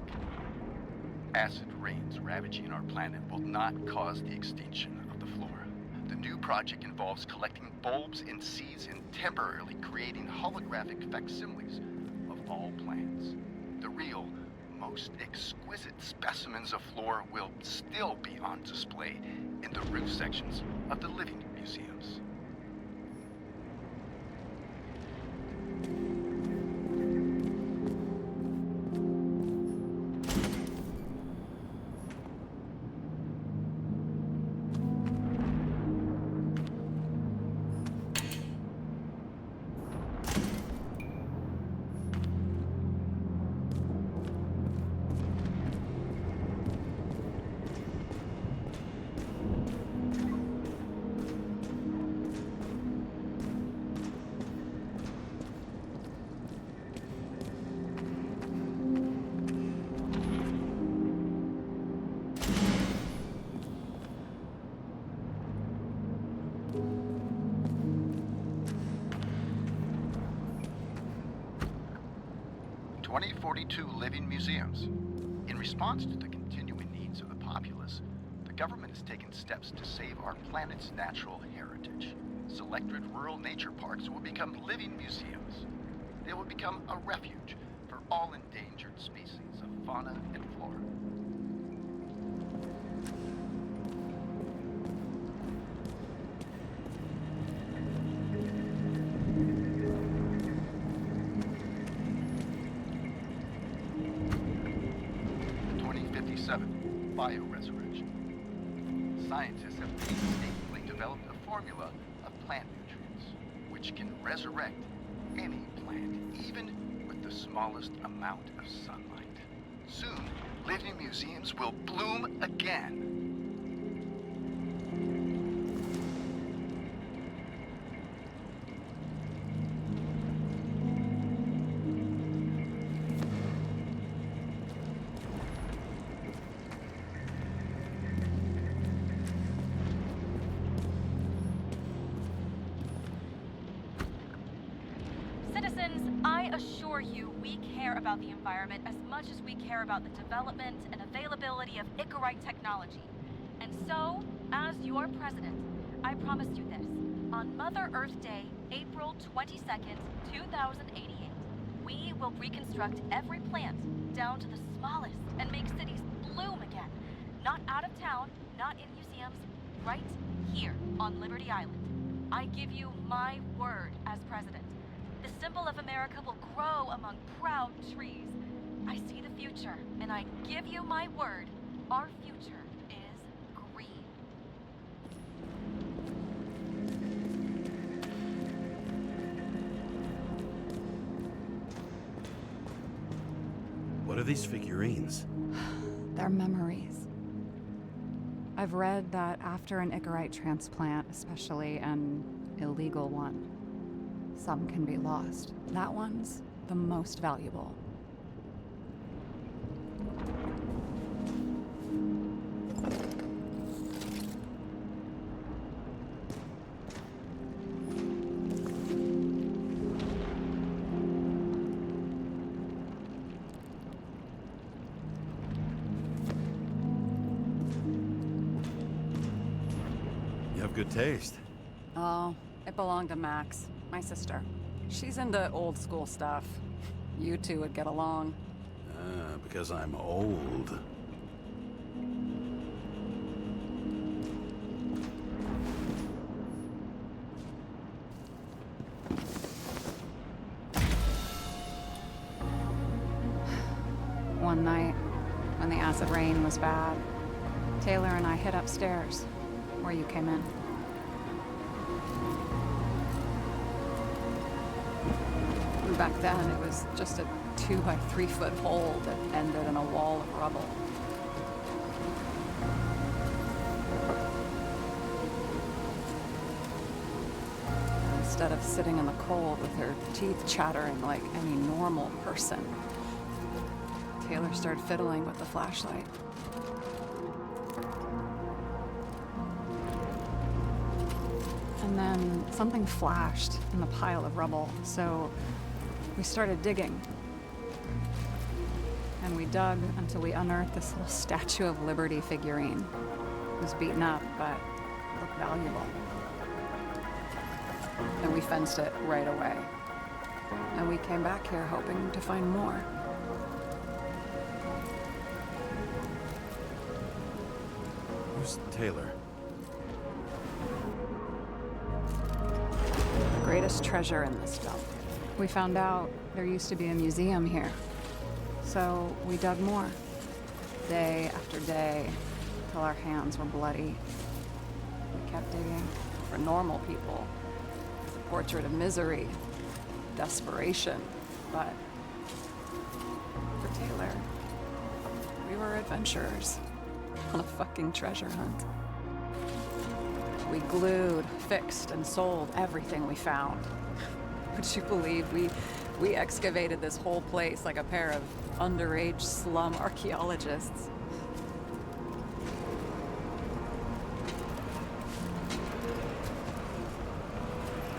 Acid rains ravaging our planet will not cause the extinction of the flora. The new project involves collecting bulbs and seeds and temporarily creating holographic facsimiles of all plants. The real, most exquisite specimens of flora will still be on display in the roof sections of the living museums. Living museums. In response to the continuing needs of the populace, the government has taken steps to save our planet's natural heritage. Selected rural nature parks will become living museums. They will become a refuge for all endangered species of fauna and flora. Bioresurrection. Scientists have painstakingly developed a formula of plant nutrients, which can resurrect any plant, even with the smallest amount of sunlight. Soon, living museums will bloom again. I assure you, we care about the environment as much as we care about the development and availability of Icarite technology. And so, as your president, I promise you this. On Mother Earth Day, April 22nd, 2088, we will reconstruct every plant down to the smallest and make cities bloom again. Not out of town, not in museums, right here on Liberty Island. I give you my word as president. The symbol of America will grow among proud trees. I see the future, and I give you my word, our future is green. What are these figurines? They're memories. I've read that after an Icarite transplant, especially an illegal one, some can be lost. That one's the most valuable. You have good taste. Oh, it belonged to Max, my sister. She's into old school stuff. You two would get along. Because I'm old. One night, when the acid rain was bad, Taylor and I hid upstairs, where you came in. Back then, it was just a 2 by 3 foot hole that ended in a wall of rubble. Instead of sitting in the cold with her teeth chattering like any normal person, Taylor started fiddling with the flashlight. And then something flashed in the pile of rubble, so we started digging. And we dug until we unearthed this little Statue of Liberty figurine. It was beaten up, but looked valuable. And we fenced it right away. And we came back here hoping to find more. Who's Taylor? The greatest treasure in this dump. We found out there used to be a museum here. So we dug more. Day after day, till our hands were bloody. We kept digging for normal people. It's a portrait of misery, desperation, but for Taylor, we were adventurers on a fucking treasure hunt. We glued, fixed, and sold everything we found. Would you believe we excavated this whole place like a pair of underage slum archaeologists?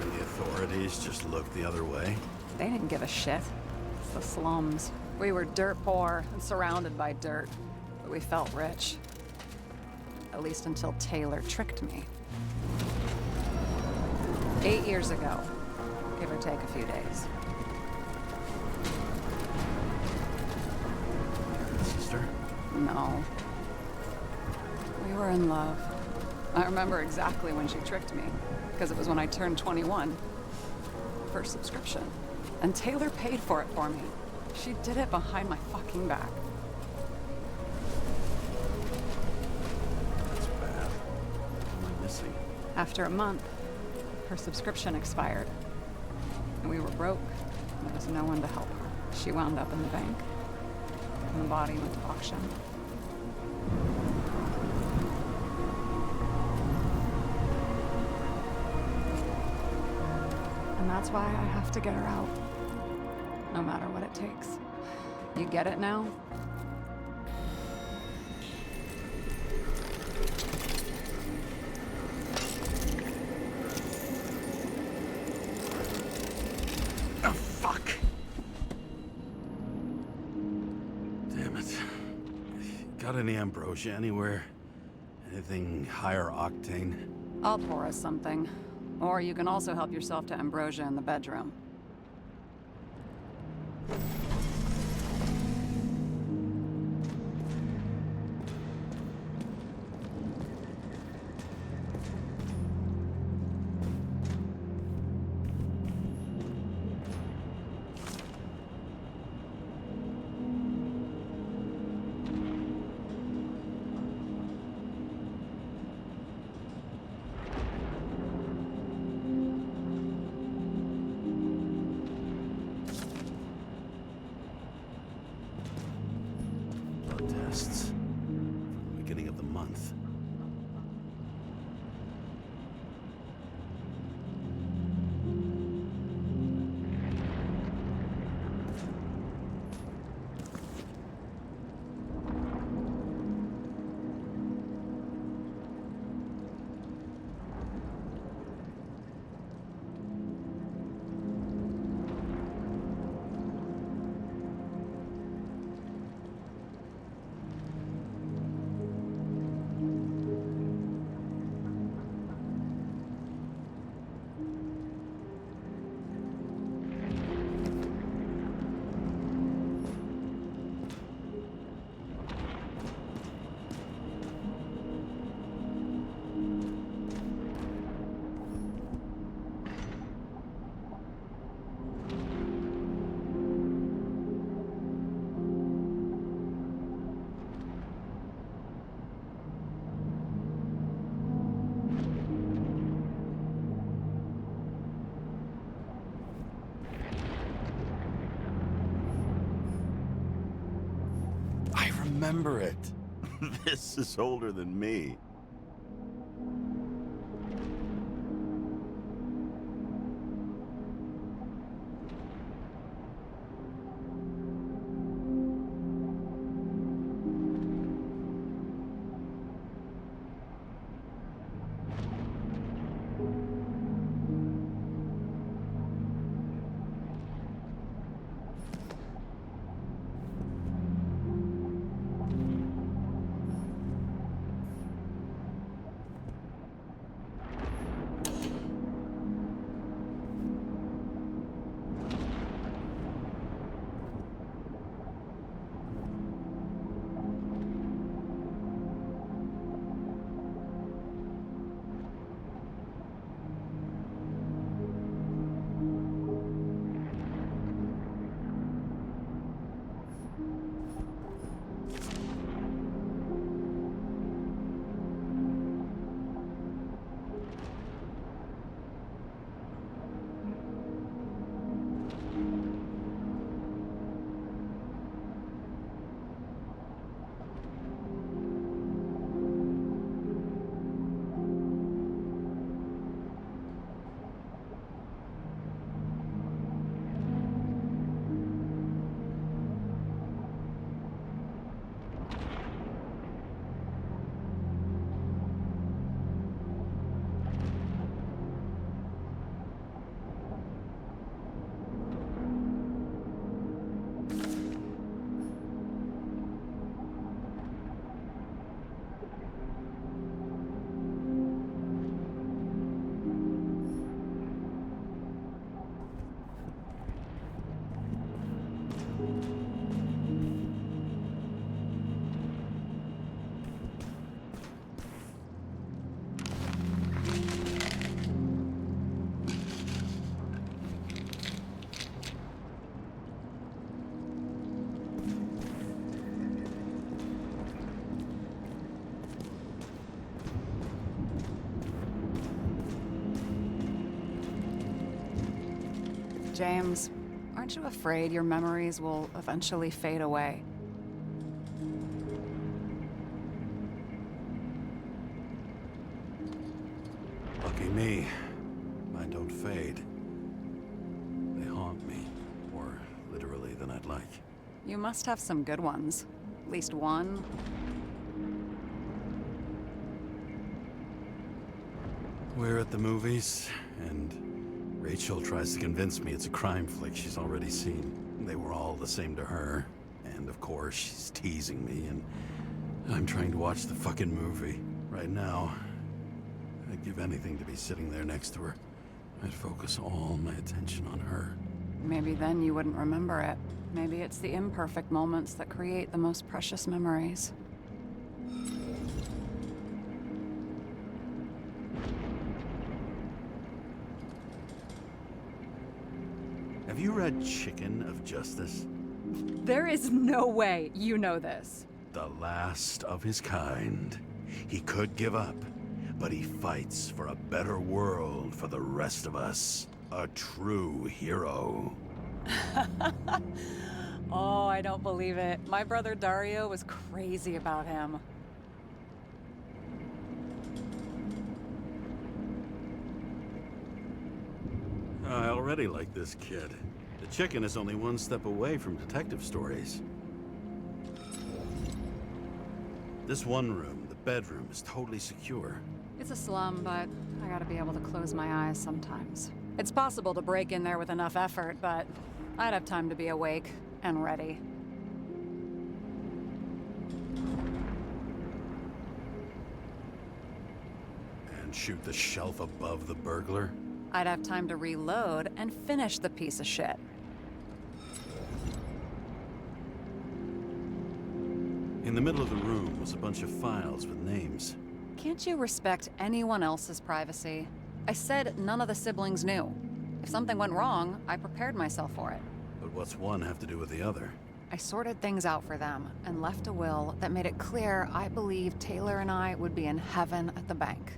And the authorities just looked the other way? They didn't give a shit. It's the slums. We were dirt poor and surrounded by dirt, but we felt rich. At least until Taylor tricked me. 8 years ago, give or take a few days. Sister? No. We were in love. I remember exactly when she tricked me, because it was when I turned 21. First subscription. And Taylor paid for it for me. She did it behind my fucking back. That's bad. What am I missing? After a month, her subscription expired. And we were broke. There was no one to help her. She wound up in the bank. And the body went to auction. And that's why I have to get her out. No matter what it takes. You get it now? Oh, fuck! Damn it. Got any ambrosia anywhere? Anything higher octane? I'll pour us something. Or you can also help yourself to ambrosia in the bedroom. Blood tests. From the beginning of the month. remember it. This is older than me. James, aren't you afraid your memories will eventually fade away? Lucky me. Mine don't fade. They haunt me. More literally than I'd like. You must have some good ones. At least one. We're at the movies, and Rachel tries to convince me it's a crime flick she's already seen. They were all the same to her. And of course, she's teasing me, and I'm trying to watch the fucking movie. Right now, I'd give anything to be sitting there next to her. I'd focus all my attention on her. Maybe then you wouldn't remember it. Maybe it's the imperfect moments that create the most precious memories. Have you read Chicken of Justice? There is no way you know this. The last of his kind. He could give up, but he fights for a better world for the rest of us. A true hero. Oh, I don't believe it. My brother Dario was crazy about him. I already like this kid. The chicken is only one step away from detective stories. This one room, the bedroom, is totally secure. It's a slum, but I gotta be able to close my eyes sometimes. It's possible to break in there with enough effort, but I'd have time to be awake and ready. And shoot the shelf above the burglar? I'd have time to reload and finish the piece of shit. In the middle of the room was a bunch of files with names. Can't you respect anyone else's privacy? I said none of the siblings knew. If something went wrong, I prepared myself for it. But what's one have to do with the other? I sorted things out for them and left a will that made it clear I believed Taylor and I would be in heaven at the bank.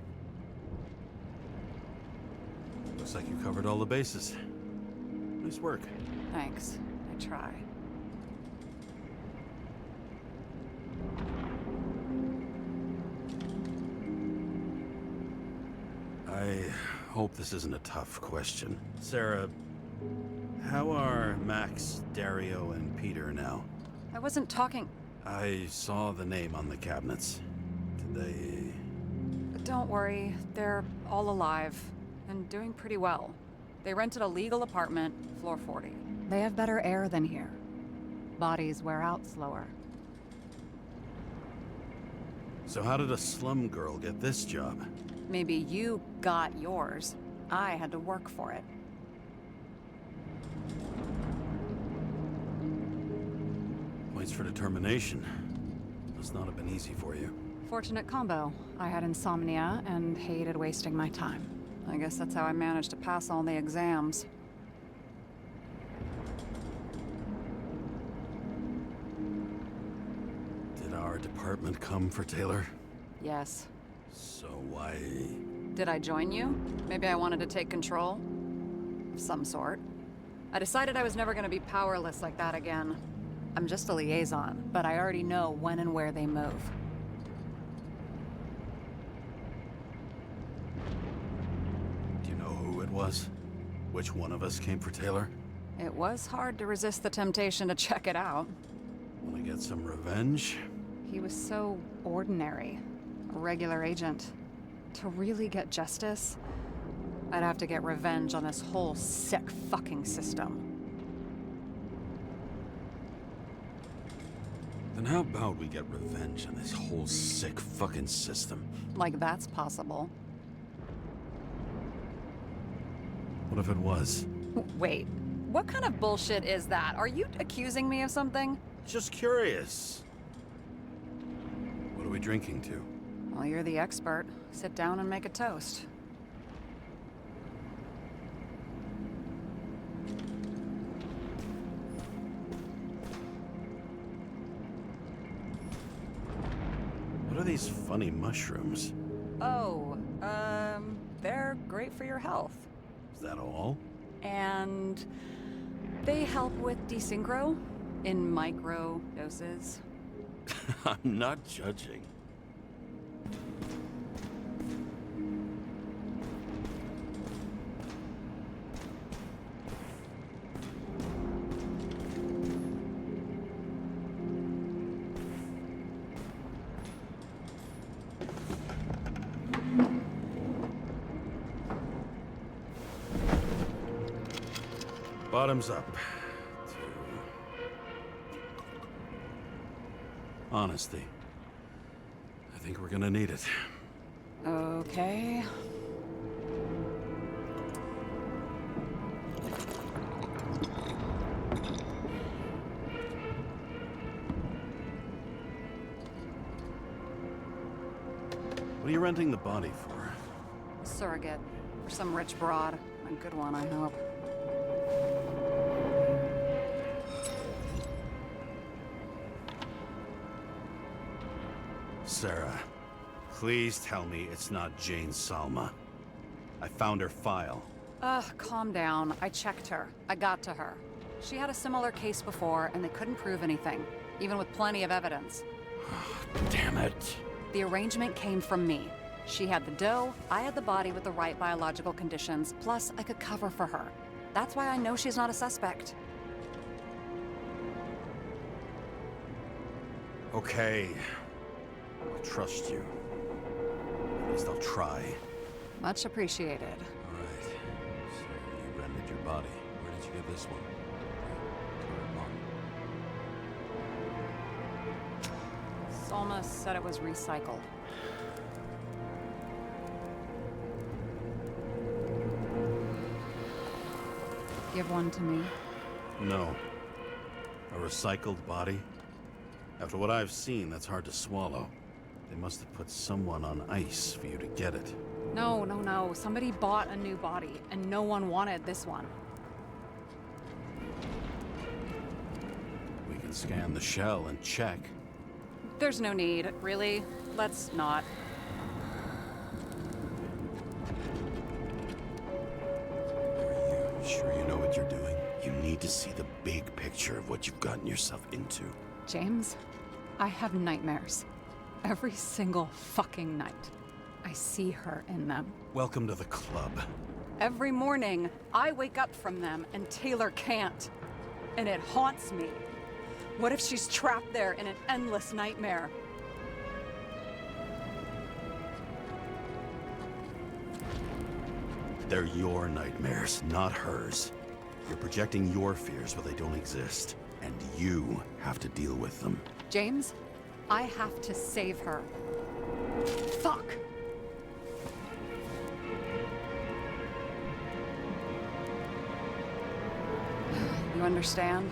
Looks like you covered all the bases. Nice work. Thanks. I try. I hope this isn't a tough question. Sarah, how are Max, Dario, and Peter now? I wasn't talking... I saw the name on the cabinets. Did they... Don't worry, they're all alive and doing pretty well. They rented a legal apartment, floor 40. They have better air than here. Bodies wear out slower. So how did a slum girl get this job? Maybe you got yours. I had to work for it. Points for determination. Must not have been easy for you. Fortunate combo. I had insomnia and hated wasting my time. I guess that's how I managed to pass all the exams. Did our department come for Taylor? Yes. So why... Did I join you? Maybe I wanted to take control? Of some sort. I decided I was never gonna be powerless like that again. I'm just a liaison, but I already know when and where they move. Do you know who it was? Which one of us came for Taylor? It was hard to resist the temptation to check it out. Wanna get some revenge? He was so ordinary. A regular agent. To really get justice, I'd have to get revenge on this whole sick fucking system. Then how about we get revenge on this whole sick fucking system? Like that's possible. What if it was? Wait, what kind of bullshit is that? Are you accusing me of something? Just curious. What are we drinking to? Well, you're the expert. Sit down and make a toast. What are these funny mushrooms? Oh, they're great for your health. Is that all? And they help with desynchro in micro doses. I'm not judging. Bottoms up. To honesty. I think we're gonna need it. Okay. What are you renting the body for? Surrogate. For some rich broad. A good one, I hope. Sarah, please tell me it's not Jane Salma. I found her file. Calm down. I checked her. I got to her. She had a similar case before, and they couldn't prove anything, even with plenty of evidence. Damn it. The arrangement came from me. She had the dough, I had the body with the right biological conditions, plus I could cover for her. That's why I know she's not a suspect. Okay. I trust you. At least I'll try. Much appreciated. All right. So you rented your body. Where did you get this one? Salma said it was recycled. Give one to me. No. A recycled body? After what I've seen, that's hard to swallow. They must have put someone on ice for you to get it. No. Somebody bought a new body, and no one wanted this one. We can scan the shell and check. There's no need, really. Let's not. Are you sure you know what you're doing? You need to see the big picture of what you've gotten yourself into. James, I have nightmares. Every single fucking night. I see her in them. Welcome to the club. Every morning, I wake up from them and Taylor can't. And it haunts me. What if she's trapped there in an endless nightmare? They're your nightmares, not hers. You're projecting your fears where they don't exist, and you have to deal with them. James, I have to save her. Fuck! You understand?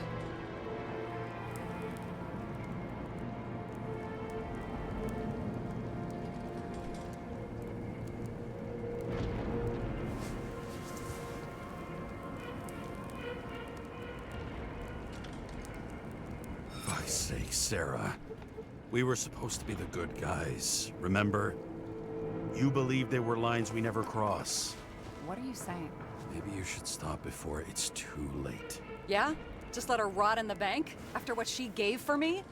For fuck's sake, Sarah. We were supposed to be the good guys, remember? You believed they were lines we never cross. What are you saying? Maybe you should stop before it's too late. Yeah? Just let her rot in the bank? After what she gave for me?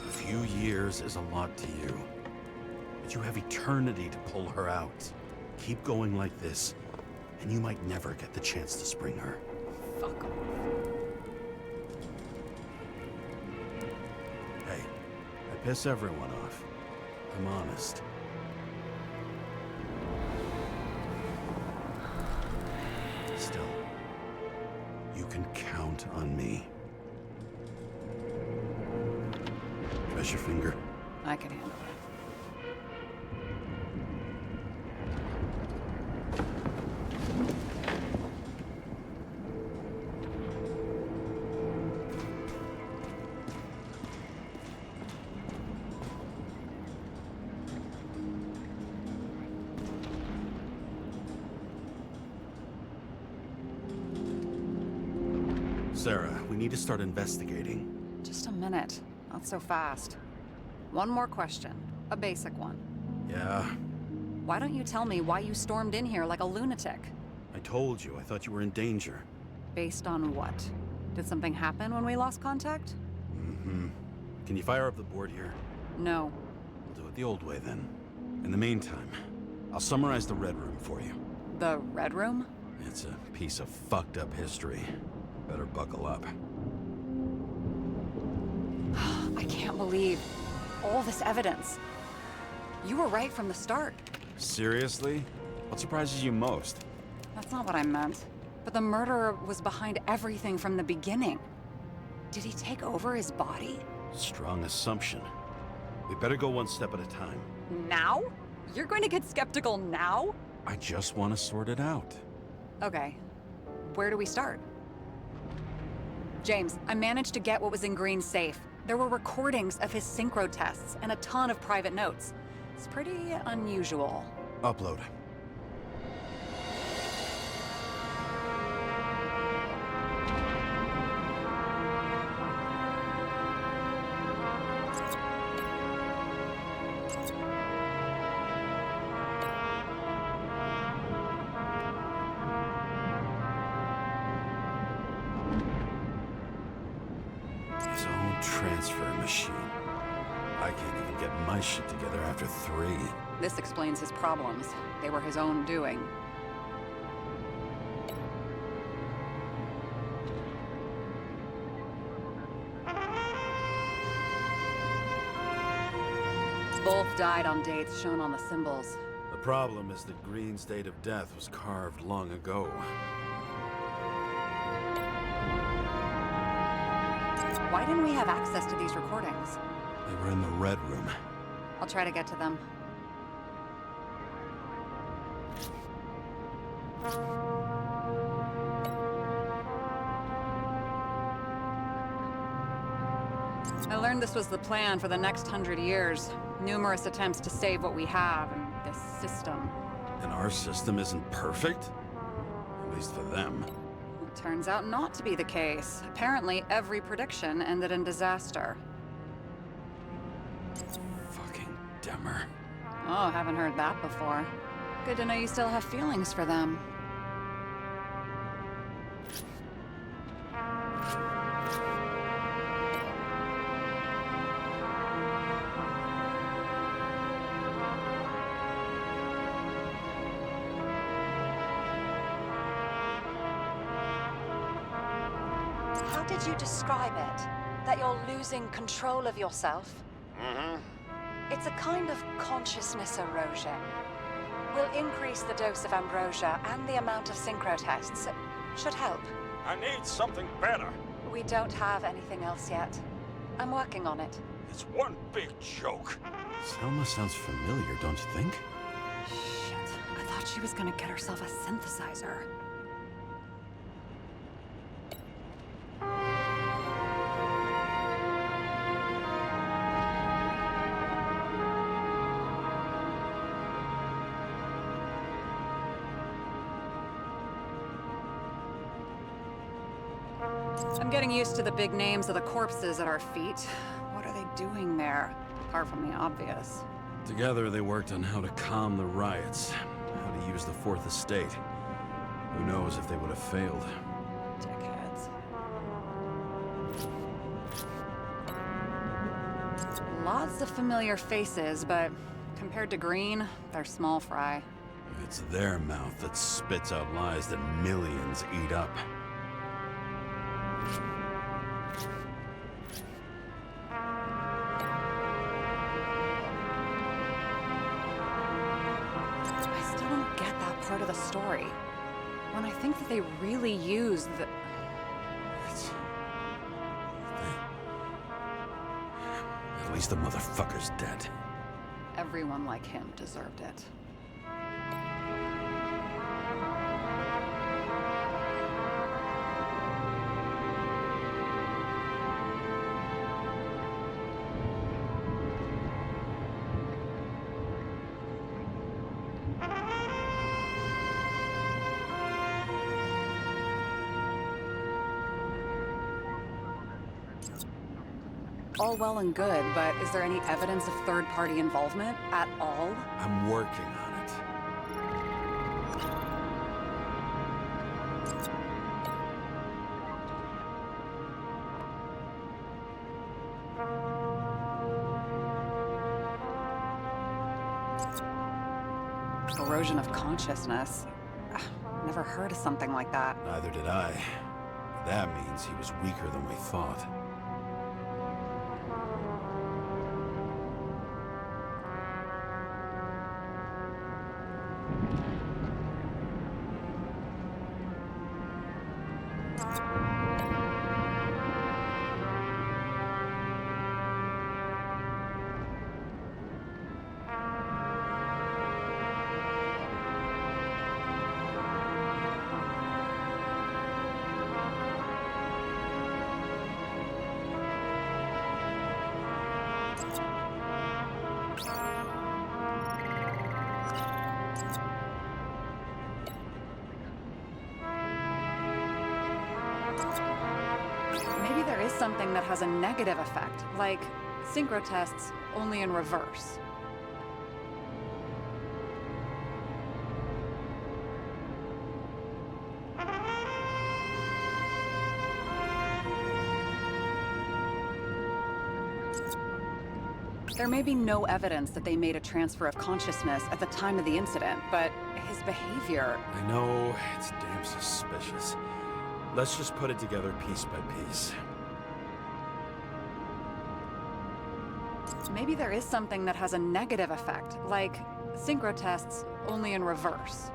A few years is a lot to you, but you have eternity to pull her out. Keep going like this, and you might never get the chance to spring her. Fuck off. Hey, I piss everyone off. I'm honest. Still, you can count on me. Press your finger. I can handle it. Sarah, we need to start investigating. Just a minute. Not so fast. One more question. A basic one. Yeah, Why don't you tell me why you stormed in here like a lunatic? I told you. I thought you were in danger. Based on what? Did something happen when we lost contact? Mm-hmm. Can you fire up the board here? No. We'll do it the old way then. In the meantime, I'll summarize the Red Room for you. The Red Room? It's a piece of fucked up history. Better buckle up. I can't believe all this evidence. You were right from the start. Seriously? What surprises you most? That's not what I meant. But the murderer was behind everything from the beginning. Did he take over his body? Strong assumption. We better go one step at a time. Now? You're going to get skeptical now? I just want to sort it out. Okay. Where do we start? James, I managed to get what was in Green's safe. There were recordings of his synchro tests and a ton of private notes. It's pretty unusual. Upload. His own transfer machine. I can't even get my shit together after 3. This explains his problems. They were his own doing. Both died on dates shown on the symbols. The problem is that Green's date of death was carved long ago. Why didn't we have access to these recordings? They were in the Red Room. I'll try to get to them. I learned this was the plan for the next 100 years. Numerous attempts to save what we have in this system. And our system isn't perfect? At least for them. It turns out not to be the case. Apparently, every prediction ended in disaster. Fucking Demmer. Oh, haven't heard that before. Good to know you still have feelings for them. How did you describe it? That you're losing control of yourself? Mm-hmm. It's a kind of consciousness erosion. We'll increase the dose of ambrosia and the amount of synchro tests. It should help. I need something better. We don't have anything else yet. I'm working on it. It's one big joke. Selma sounds familiar, don't you think? Shit. I thought she was gonna get herself a synthesizer. I'm getting used to the big names of the corpses at our feet. What are they doing there? Apart from the obvious. Together they worked on how to calm the riots, how to use the Fourth Estate. Who knows if they would have failed. Dickheads. Lots of familiar faces, but compared to Green, they're small fry. It's their mouth that spits out lies that millions eat up. I still don't get that part of the story. When I think that they really used the... It's... At least the motherfucker's dead. Everyone like him deserved it. All well and good, but is there any evidence of third-party involvement at all? I'm working on it. Erosion of consciousness. Never heard of something like that. Neither did I. That means he was weaker than we thought. Maybe there is something that has a negative effect, like synchro tests, only in reverse. There may be no evidence that they made a transfer of consciousness at the time of the incident, but his behavior... I know, it's damn suspicious. Let's just put it together piece by piece. Maybe there is something that has a negative effect, like synchro tests, only in reverse.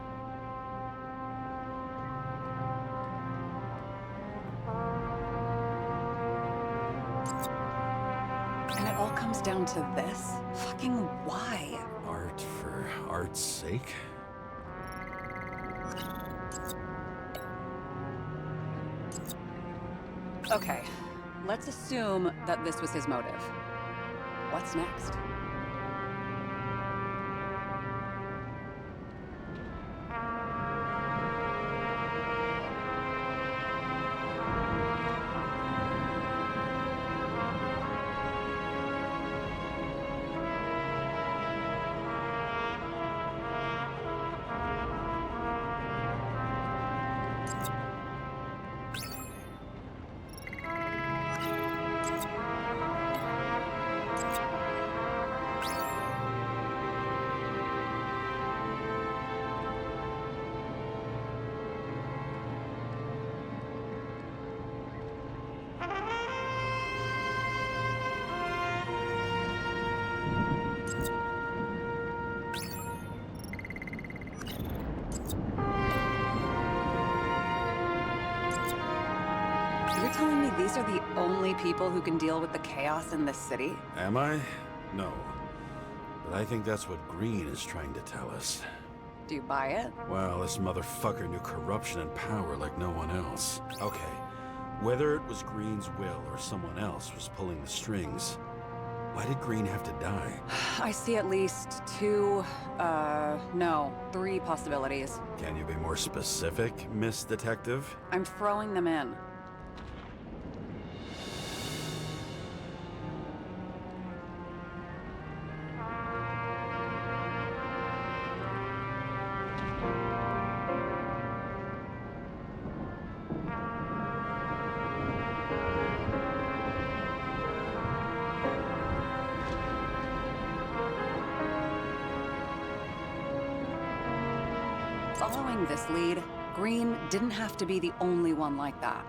And it all comes down to this? Fucking why? Art for art's sake? Okay, let's assume that this was his motive. What's next? You're telling me these are the only people who can deal with the chaos in this city? Am I? No. But I think that's what Green is trying to tell us. Do you buy it? Well, this motherfucker knew corruption and power like no one else. Okay, whether it was Green's will or someone else was pulling the strings, why did Green have to die? I see at least three possibilities. Can you be more specific, Miss Detective? I'm throwing them in. Following this lead, Green didn't have to be the only one like that.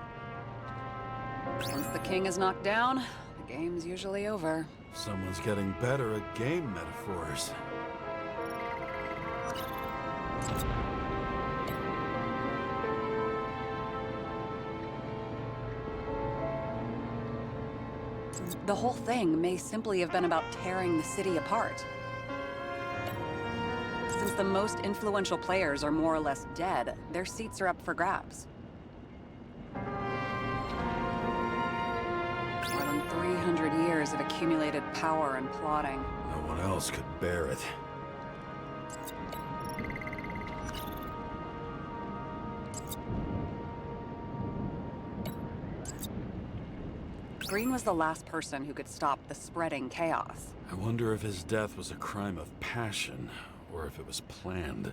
Once the king is knocked down, the game's usually over. Someone's getting better at game metaphors. The whole thing may simply have been about tearing the city apart. Since the most influential players are more or less dead, their seats are up for grabs. More than 300 years of accumulated power and plotting. No one else could bear it. Green was the last person who could stop the spreading chaos. I wonder if his death was a crime of passion, or if it was planned.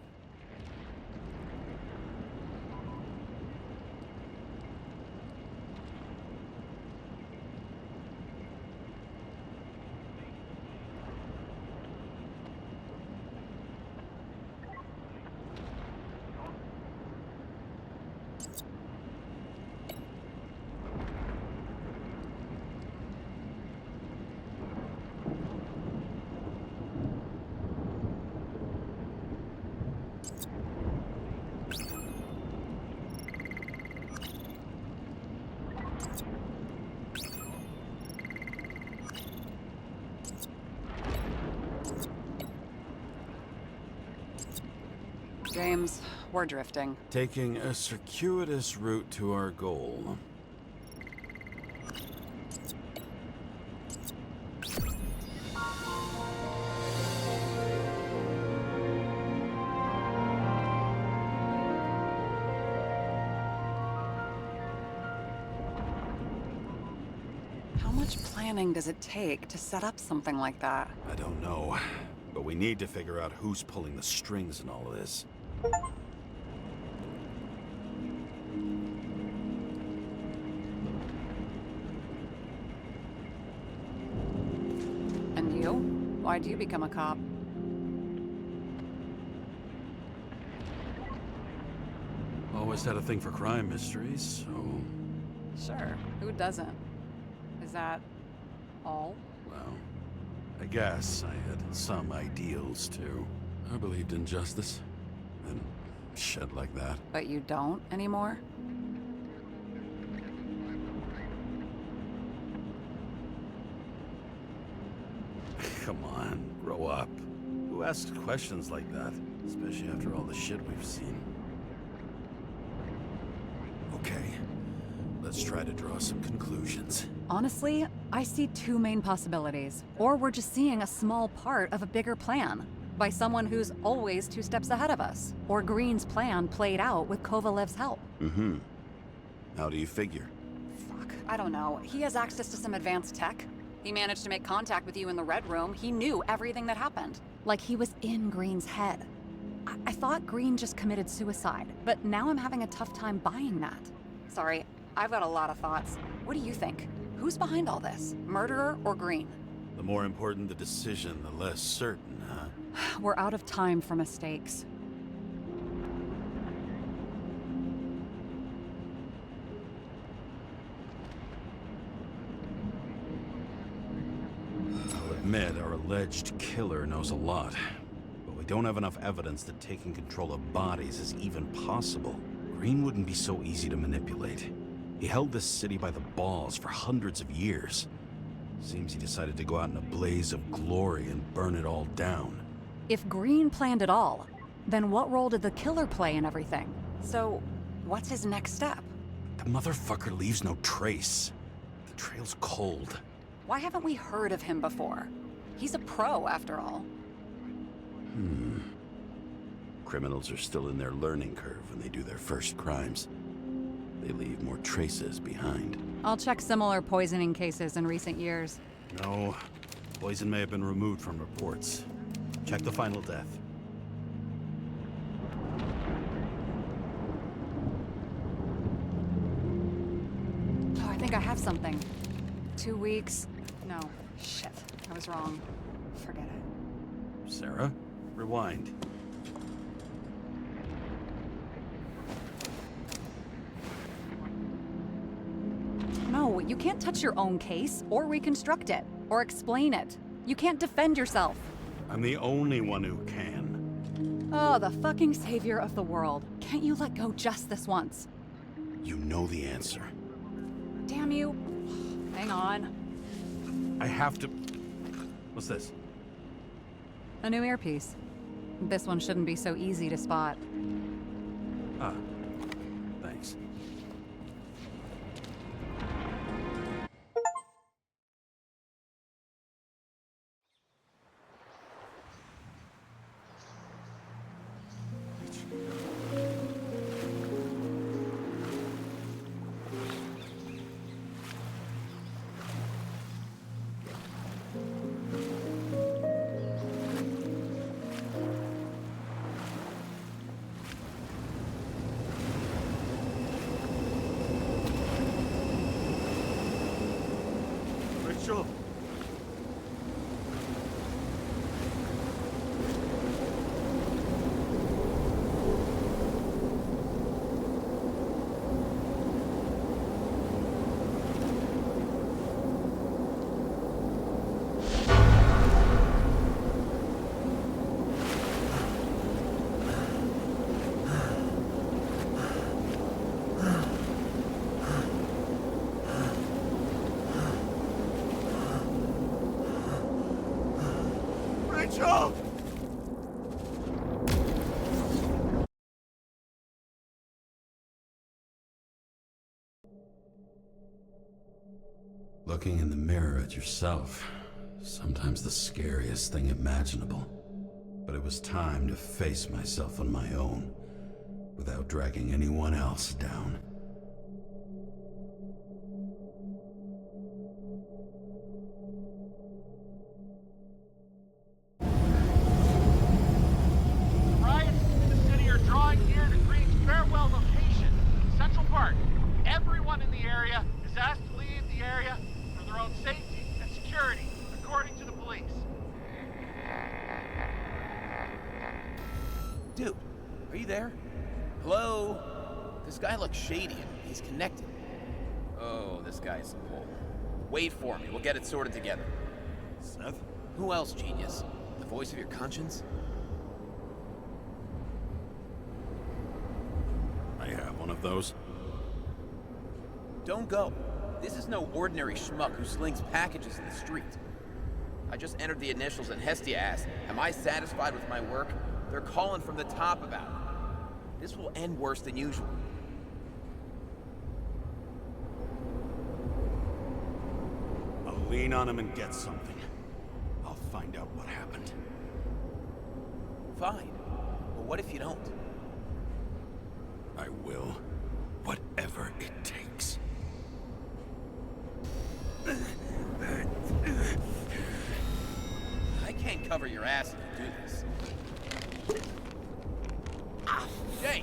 James, we're drifting. Taking a circuitous route to our goal. How much planning does it take to set up something like that? I don't know, but we need to figure out who's pulling the strings in all of this. And you? Why'd you become a cop? Always had a thing for crime mysteries, so... Sure, who doesn't? Is that all? well, I guess I had some ideals, too. I believed in justice, and shit like that. But you don't anymore? Come on, grow up. Who asks questions like that? Especially after all the shit we've seen. Okay, let's try to draw some conclusions. Honestly, I see two main possibilities. Or we're just seeing a small part of a bigger plan by someone who's always 2 steps ahead of us. Or Green's plan played out with Kovalev's help. Mm-hmm. How do you figure? Fuck, I don't know. He has access to some advanced tech. He managed to make contact with you in the Red Room. He knew everything that happened. Like he was in Green's head. I thought Green just committed suicide, but now I'm having a tough time buying that. Sorry, I've got a lot of thoughts. What do you think? Who's behind all this? Murderer or Green? The more important the decision, the less certain, huh? We're out of time for mistakes. I'll admit our alleged killer knows a lot, but we don't have enough evidence that taking control of bodies is even possible. Green wouldn't be so easy to manipulate. He held this city by the balls for hundreds of years. Seems he decided to go out in a blaze of glory and burn it all down. If Green planned it all, then what role did the killer play in everything? So, what's his next step? The motherfucker leaves no trace. The trail's cold. Why haven't we heard of him before? He's a pro, after all. Criminals are still in their learning curve when they do their first crimes. They leave more traces behind. I'll check similar poisoning cases in recent years. No, poison may have been removed from reports. Check the final death. Oh, I think I have something. 2 weeks. No, shit. I was wrong. Forget it. Sarah, rewind. No, you can't touch your own case, or reconstruct it, or explain it. You can't defend yourself. I'm the only one who can. Oh, the fucking savior of the world. Can't you let go just this once? You know the answer. Damn you. Hang on. I have to... What's this? A new earpiece. This one shouldn't be so easy to spot. Ah, thanks. Rachel! Rachel! Looking in the mirror at yourself, sometimes the scariest thing imaginable. But it was time to face myself on my own, without dragging anyone else down. Riots in the city are drawing near to Green's farewell location, Central Park. Everyone in the area is asked to leave the area for their own safety and security, according to the police. Dude, are you there? Hello? This guy looks shady and he's connected. Oh, this guy's a bull. Wait for me, we'll get it sorted together. Seth? Who else, genius? The voice of your conscience? I have one of those. Don't go. This is no ordinary schmuck who slings packages in the street. I just entered the initials and Hestia asked, am I satisfied with my work? They're calling from the top about it. This will end worse than usual. Lean on him and get something. I'll find out what happened. Fine. But what if you don't? I will. Whatever it takes. I can't cover your ass if you do this. Jay!